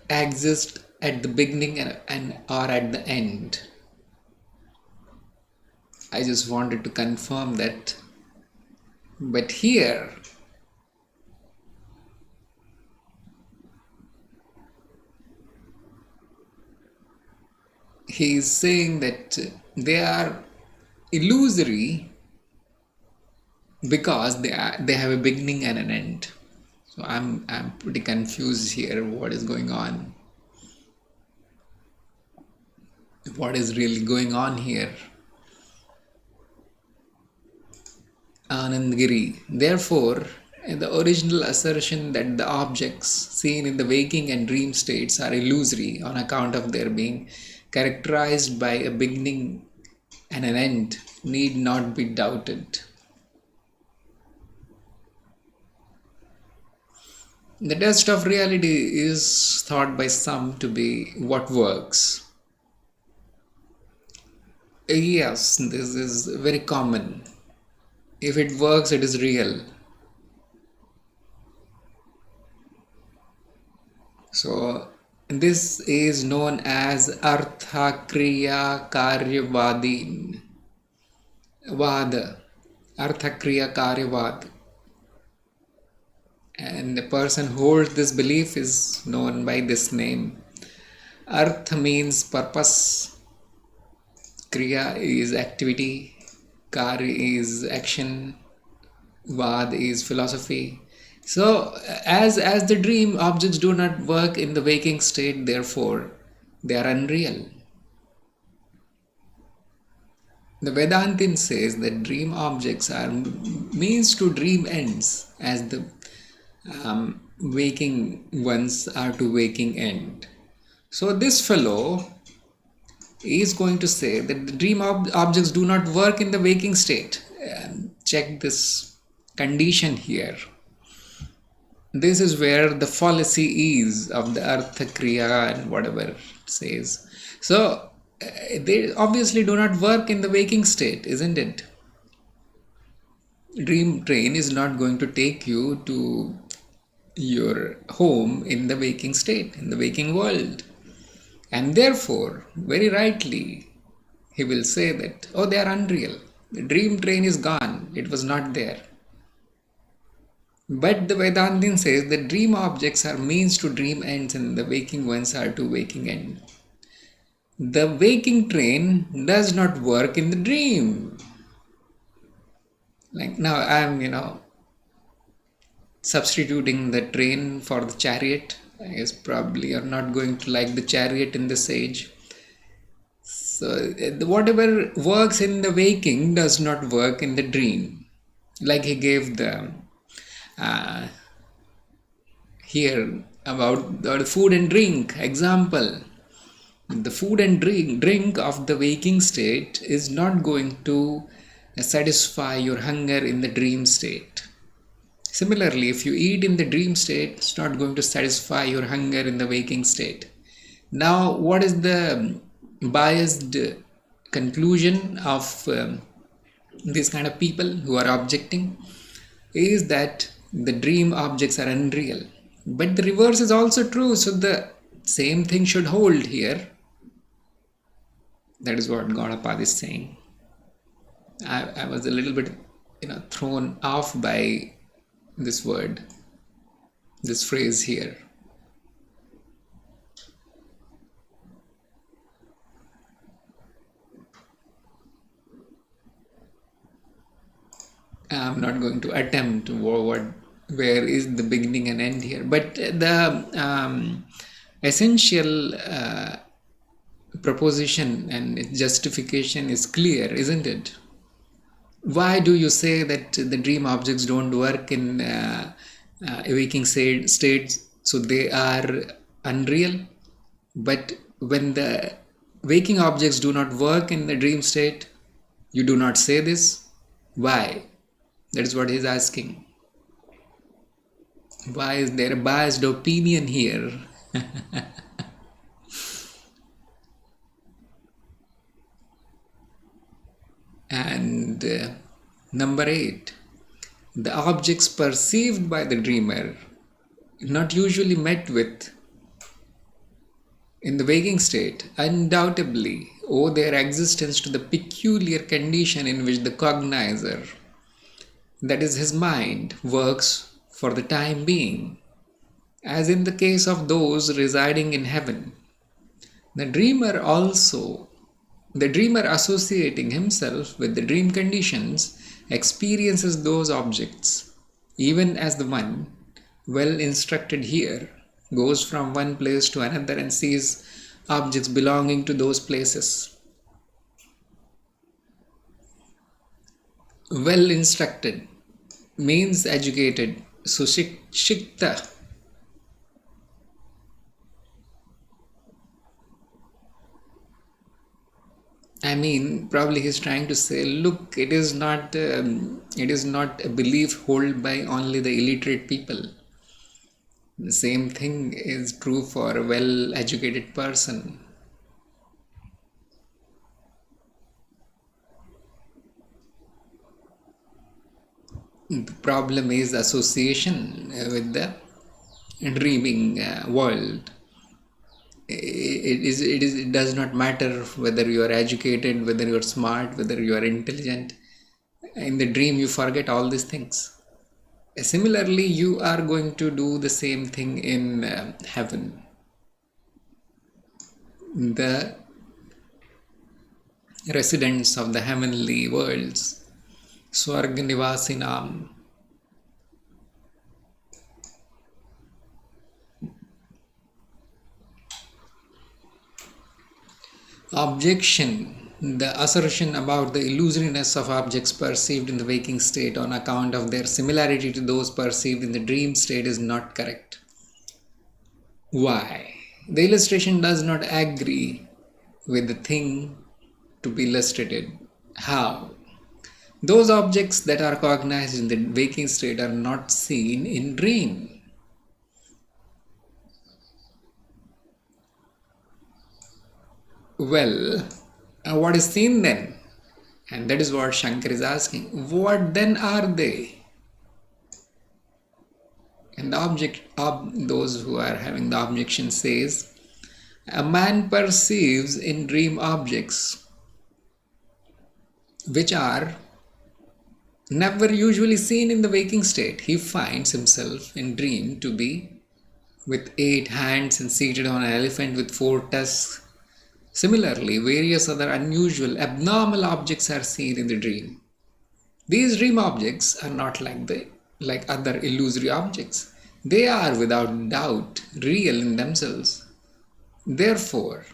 exist at the beginning and or at the end. I just wanted to confirm that. But here he is saying that they are illusory because they have a beginning and an end. So I'm pretty confused here. What is going on? What is really going on here? Anandgiri. Therefore, the original assertion that the objects seen in the waking and dream states are illusory on account of their being characterized by a beginning and an end need not be doubted. The test of reality is thought by some to be what works. Yes, this is very common. If it works, it is real. So, this is known as Artha Kriya Karyavadin. Vada. Artha Kriya Karyavad. And the person who holds this belief is known by this name. Artha means purpose. Kriya is activity. Karya is action. Vad is philosophy. So, as the dream objects do not work in the waking state, therefore they are unreal. The Vedantin says that dream objects are means to dream ends, as the waking ones are to waking end. So this fellow is going to say that the dream objects do not work in the waking state. Check this condition here. This is where the fallacy is of the Artha Kriya and whatever it says. So they obviously do not work in the waking state, isn't it? Dream train is not going to take you to your home in the waking state, in the waking world. And therefore, very rightly, he will say that, oh, they are unreal. The dream train is gone. It was not there. But the Vedantin says that dream objects are means to dream ends and the waking ones are to waking end. The waking train does not work in the dream. Like now I am, substituting the train for the chariot. I guess probably you're not going to like the chariot in this age. So whatever works in the waking does not work in the dream. Like he gave the here about the food and drink example. The food and drink of the waking state is not going to satisfy your hunger in the dream state. Similarly, if you eat in the dream state, it's not going to satisfy your hunger in the waking state. Now, what is the biased conclusion of these kind of people who are objecting? Is that the dream objects are unreal. But the reverse is also true, so the same thing should hold here. That is what Gaudapada is saying. I was a little bit thrown off by this word, this phrase here. I'm not going to attempt where is the beginning and end here, but the essential proposition and its justification is clear, isn't it? Why do you say that the dream objects don't work in waking states, so they are unreal? But when the Waking objects do not work in the dream state. You do not say this. Why? That is what he is asking. Why is there a biased opinion here? And number 8, the objects perceived by the dreamer, not usually met with in the waking state, undoubtedly owe their existence to the peculiar condition in which the cognizer, that is his mind, works for the time being. As in the case of those residing in heaven, the dreamer associating himself with the dream conditions experiences those objects, even as the one well instructed here goes from one place to another and sees objects belonging to those places. Well instructed means educated, sushikta. I mean, probably he's trying to say, look, it is not a belief held by only the illiterate people. The same thing is true for a well-educated person. The problem is association with the dreaming world. It does not matter whether you are educated, whether you are smart, whether you are intelligent. In the dream, you forget all these things. Similarly, you are going to do the same thing in heaven. The residents of the heavenly worlds, Swarga Nivasinam, objection. The assertion about the illusoriness of objects perceived in the waking state on account of their similarity to those perceived in the dream state is not correct. Why? The illustration does not agree with the thing to be illustrated. How? Those objects that are cognized in the waking state are not seen in dream. Well, what is seen then? And that is what Shankar is asking. What then are they? And those who are having the objection says, a man perceives in dream objects which are never usually seen in the waking state. He finds himself in dream to be with 8 hands and seated on an elephant with 4 tusks. Similarly, various other unusual, abnormal objects are seen in the dream. These dream objects are not like other illusory objects. They are without doubt real in themselves. Therefore,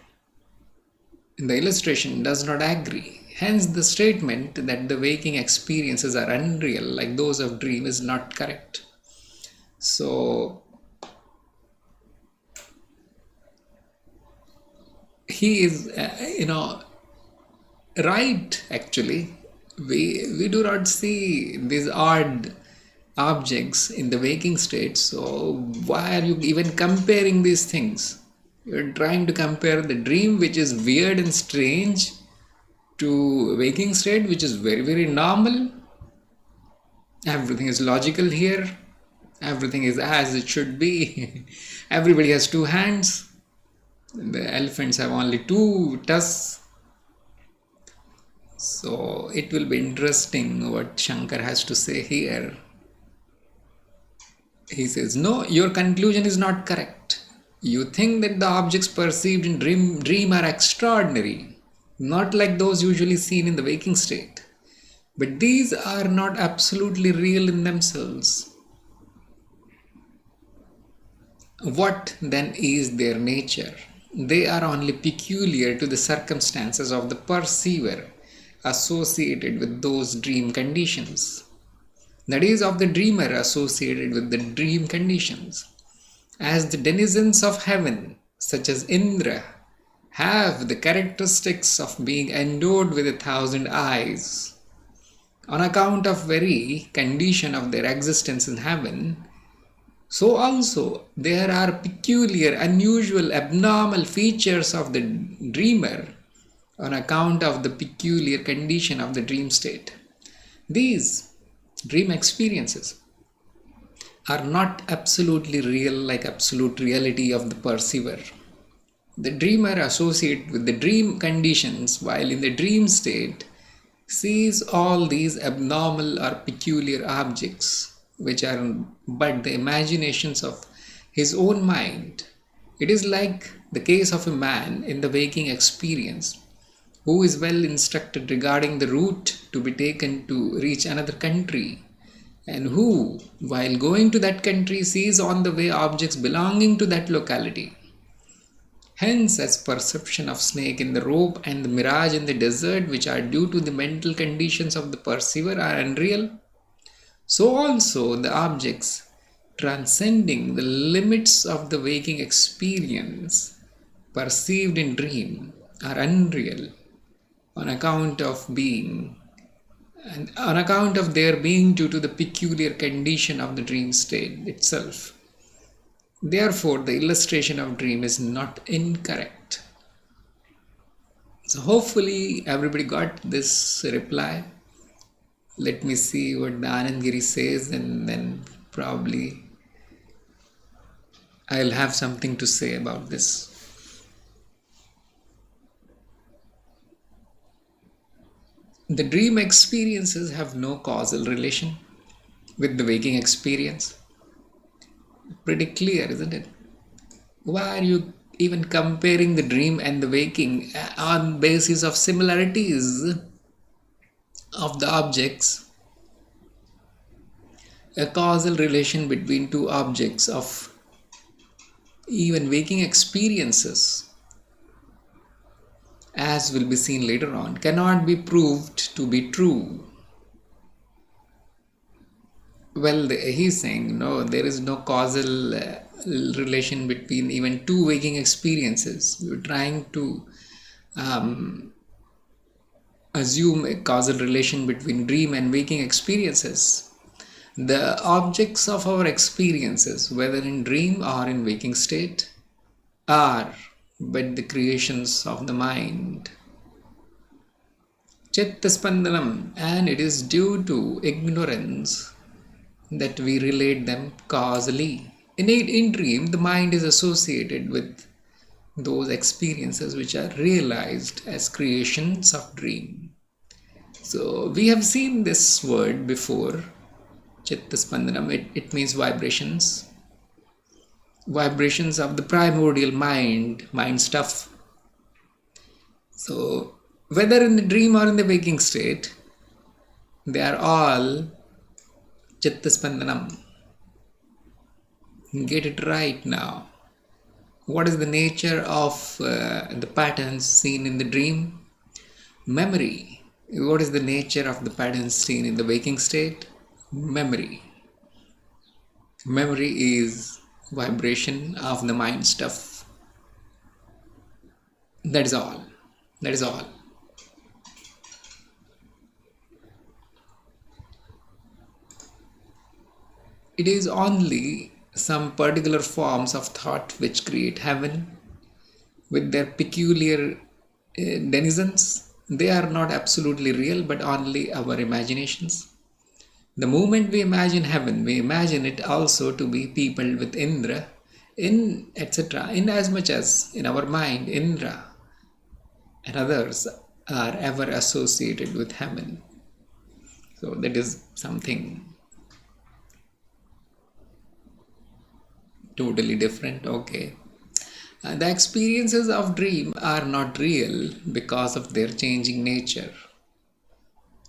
the illustration does not agree. Hence, the statement that the waking experiences are unreal like those of dream is not correct. So, he is, right actually. We do not see these odd objects in the waking state. So why are you even comparing these things? You're trying to compare the dream, which is weird and strange, to waking state, which is very, very normal. Everything is logical here. Everything is as it should be. Everybody has 2 hands. The elephants have only 2 tusks. So it will be interesting what Shankar has to say here. He says, no, your conclusion is not correct. You think that the objects perceived in dream are extraordinary, not like those usually seen in the waking state. But these are not absolutely real in themselves. What then is their nature? They are only peculiar to the circumstances of the perceiver associated with those dream conditions. That is, of the dreamer associated with the dream conditions. As the denizens of heaven, such as Indra, have the characteristics of being endowed with 1,000 eyes on account of very condition of their existence in heaven, so also there are peculiar, unusual, abnormal features of the dreamer on account of the peculiar condition of the dream state. These dream experiences are not absolutely real like absolute reality of the perceiver. The dreamer associates with the dream conditions while in the dream state sees all these abnormal or peculiar objects which are but the imaginations of his own mind. It is like the case of a man in the waking experience who is well instructed regarding the route to be taken to reach another country, and who, while going to that country, sees on the way objects belonging to that locality. Hence, as perception of snake in the rope and the mirage in the desert, which are due to the mental conditions of the perceiver, are unreal, so also the objects transcending the limits of the waking experience perceived in dream are unreal on account of being and on account of their being due to the peculiar condition of the dream state itself. Therefore, the illustration of dream is not incorrect. So hopefully everybody got this reply. Let me see what the Anandgiri says, and then probably I'll have something to say about this. The dream experiences have no causal relation with the waking experience. Pretty clear, isn't it? Why are you even comparing the dream and the waking on basis of similarities of the objects? A causal relation between two objects of even waking experiences, as will be seen later on, cannot be proved to be true. Well, he's saying no, there is no causal relation between even two waking experiences. You're trying to assume a causal relation between dream and waking experiences. The objects of our experiences, whether in dream or in waking state, are but the creations of the mind. Chitta spandanam, and it is due to ignorance that we relate them causally. In dream, the mind is associated with those experiences which are realized as creations of dream. So we have seen this word before, Chitta Spandanam. It means vibrations. Vibrations of the primordial mind stuff. So whether in the dream or in the waking state, they are all Chitta Spandanam. Get it right now. What is the nature of the patterns seen in the dream? Memory. What is the nature of the patterns seen in the waking state? Memory. Memory is vibration of the mind stuff. That is all. That is all. It is only some particular forms of thought which create heaven with their peculiar denizens. They are not absolutely real, but only our imaginations. The moment we imagine heaven, we imagine it also to be peopled with Indra, etc. In as much as in our mind, Indra and others are ever associated with heaven. So that is something totally different. Okay. The experiences of dream are not real because of their changing nature.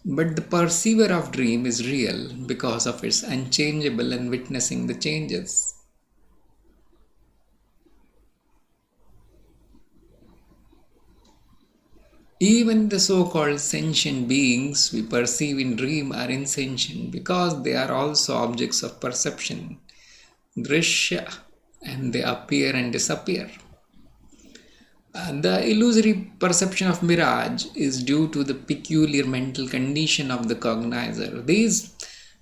But the perceiver of dream is real because of its unchangeable and witnessing the changes. Even the so-called sentient beings we perceive in dream are insentient because they are also objects of perception, drishya, and they appear and disappear. The illusory perception of mirage is due to the peculiar mental condition of the cognizer. These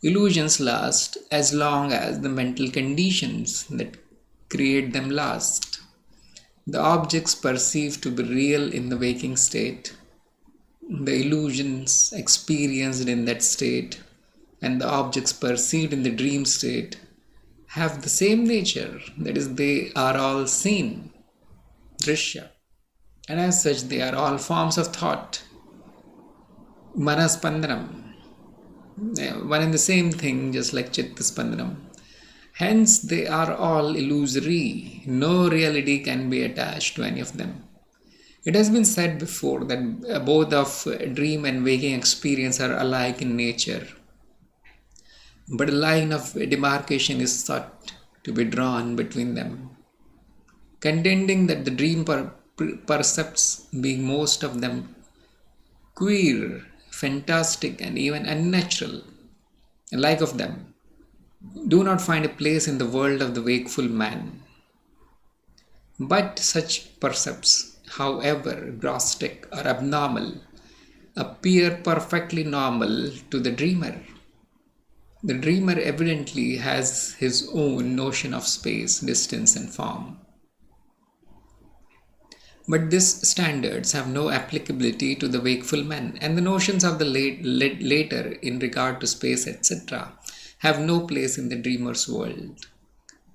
illusions last as long as the mental conditions that create them last. The objects perceived to be real in the waking state, the illusions experienced in that state, and the objects perceived in the dream state have the same nature, that is, they are all seen, drishya, and as such they are all forms of thought, manaspandanam, one and the same thing, just like chittaspandanam. Hence, they are all illusory. No reality can be attached to any of them. It has been said before that both of dream and waking experience are alike in nature. But a line of demarcation is sought to be drawn between them, contending that the dream percepts, being most of them queer, fantastic, and even unnatural, alike of them, do not find a place in the world of the wakeful man. But such percepts, however grotesque or abnormal, appear perfectly normal to the dreamer. The dreamer evidently has his own notion of space, distance, and form. But these standards have no applicability to the wakeful man, and the notions of the later in regard to space, etc., have no place in the dreamer's world,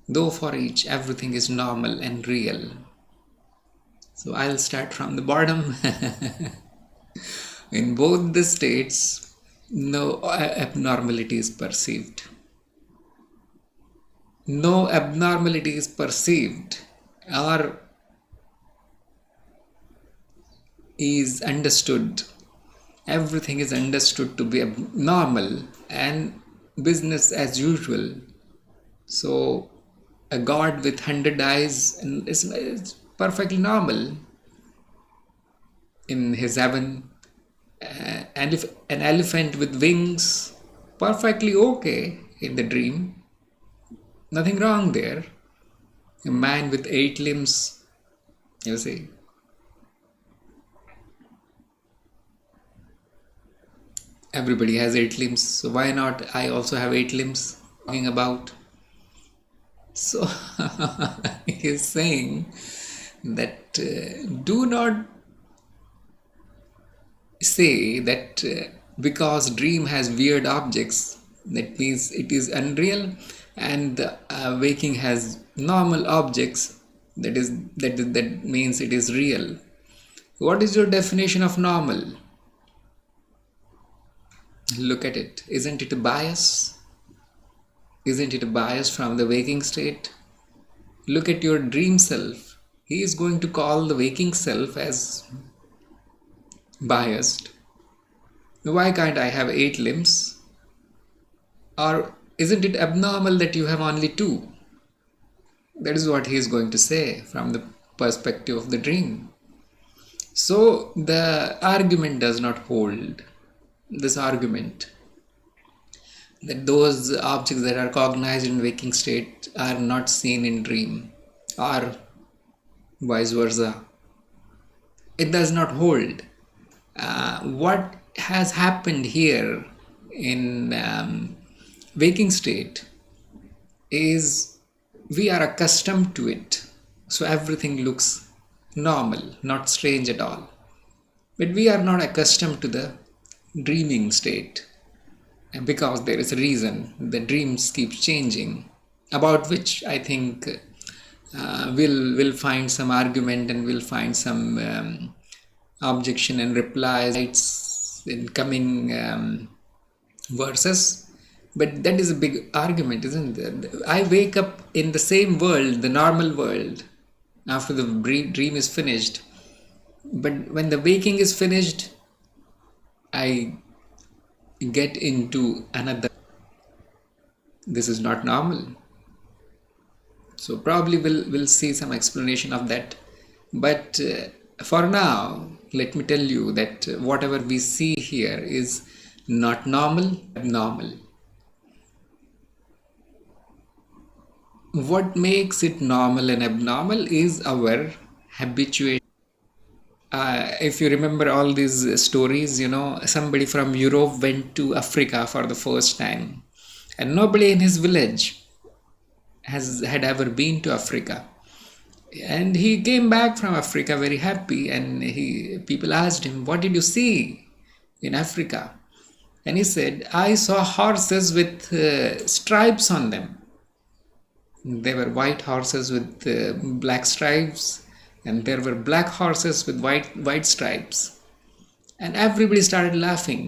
though for each everything is normal and real. So I'll start from the bottom. In both the states, no abnormality is perceived. No abnormality is perceived or is understood. Everything is understood to be normal and business as usual. So a god with 100 eyes is perfectly normal in his heaven. And if an elephant with wings, perfectly okay in the dream, nothing wrong there. A man with 8 limbs, you see. Everybody has 8 limbs, so why not I also have 8 limbs? Talking about. So he is saying that do not say that because dream has weird objects, that means it is unreal, and waking has normal objects, that means it is real. What is your definition of normal? Look at it. Isn't it a bias? Isn't it a bias from the waking state? Look at your dream self. He is going to call the waking self as biased. Why can't I have 8 limbs? Or isn't it abnormal that you have only 2? That is what he is going to say from the perspective of the dream. So the argument does not hold. This argument that those objects that are cognized in waking state are not seen in dream, or vice versa, it does not hold. What has happened here in waking state is we are accustomed to it, so everything looks normal, not strange at all. But we are not accustomed to the dreaming state, and because there is a reason, the dreams keep changing, about which I think we'll find some argument and we'll find some objection and replies in coming verses. But that is a big argument, isn't it? I wake up in the same world, the normal world, after the dream is finished, but when the waking is finished, I get into another. This is not normal. So probably we'll see some explanation of that. But for now, let me tell you that whatever we see here is not normal, abnormal. What makes it normal and abnormal is our habituation. if you remember all these stories, somebody from Europe went to Africa for the first time, and nobody in his village had ever been to Africa. And he came back from Africa very happy, and people asked him, "What did you see in Africa?" And he said, "I saw horses with stripes on them. They were white horses with black stripes, and there were black horses with white stripes." And everybody started laughing.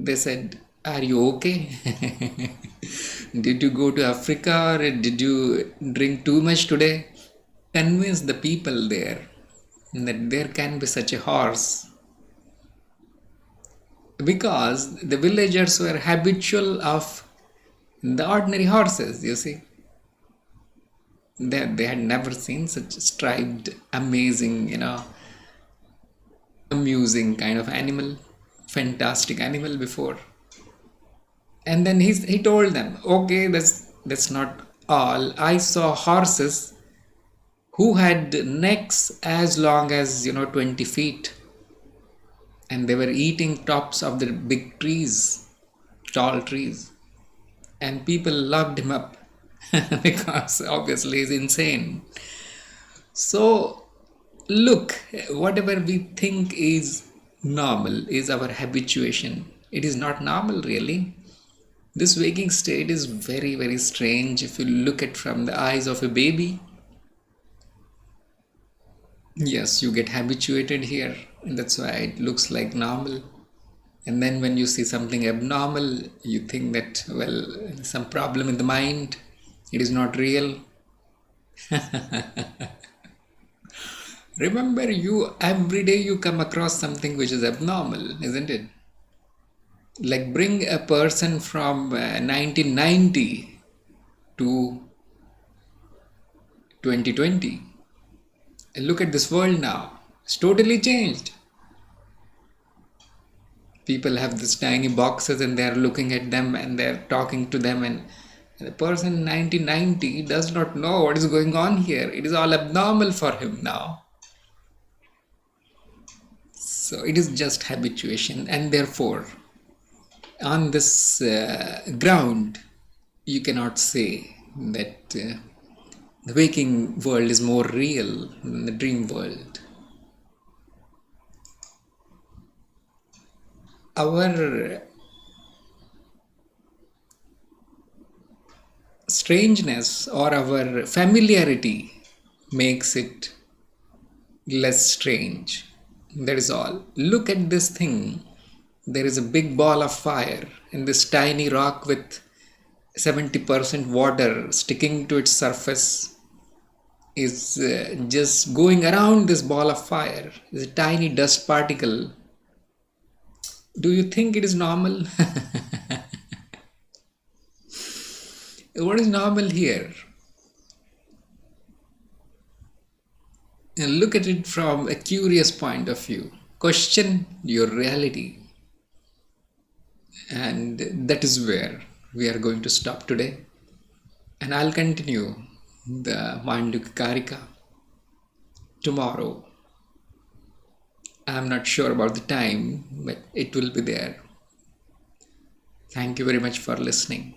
They said, "Are you okay? Did you go to Africa, or did you drink too much today?" Convince the people there that there can be such a horse, because the villagers were habitual of the ordinary horses, you see. They had never seen such striped, amazing, amusing kind of animal, fantastic animal before. And then he told them, "Okay, that's not all. I saw horses who had necks as long as 20 feet, and they were eating tops of the big trees, tall trees, and people locked him up because obviously he's insane." So look, whatever we think is normal is our habituation. It is not normal, really. This waking state is very, very strange if you look at from the eyes of a baby. Yes, you get habituated here, and that's why it looks like normal. And then when you see something abnormal, you think that, well, some problem in the mind, it is not real. Remember, every day you come across something which is abnormal, isn't it? Like, bring a person from 1990 to 2020. And look at this world now. It's totally changed. People have these tiny boxes, and they're looking at them, and they're talking to them, and the person in 1990 does not know what is going on here. It is all abnormal for him now. So it is just habituation, and therefore on this ground you cannot say that the waking world is more real than the dream world. Our strangeness or our familiarity makes it less strange. That is all. Look at this thing. There is a big ball of fire and this tiny rock with 70% water sticking to its surface is just going around this ball of fire. It's a tiny dust particle. Do you think it is normal? What is normal here? And look at it from a curious point of view. Question your reality. And that is where we are going to stop today. And I'll continue the Mandukya Karika tomorrow. I'm not sure about the time, but it will be there. Thank you very much for listening.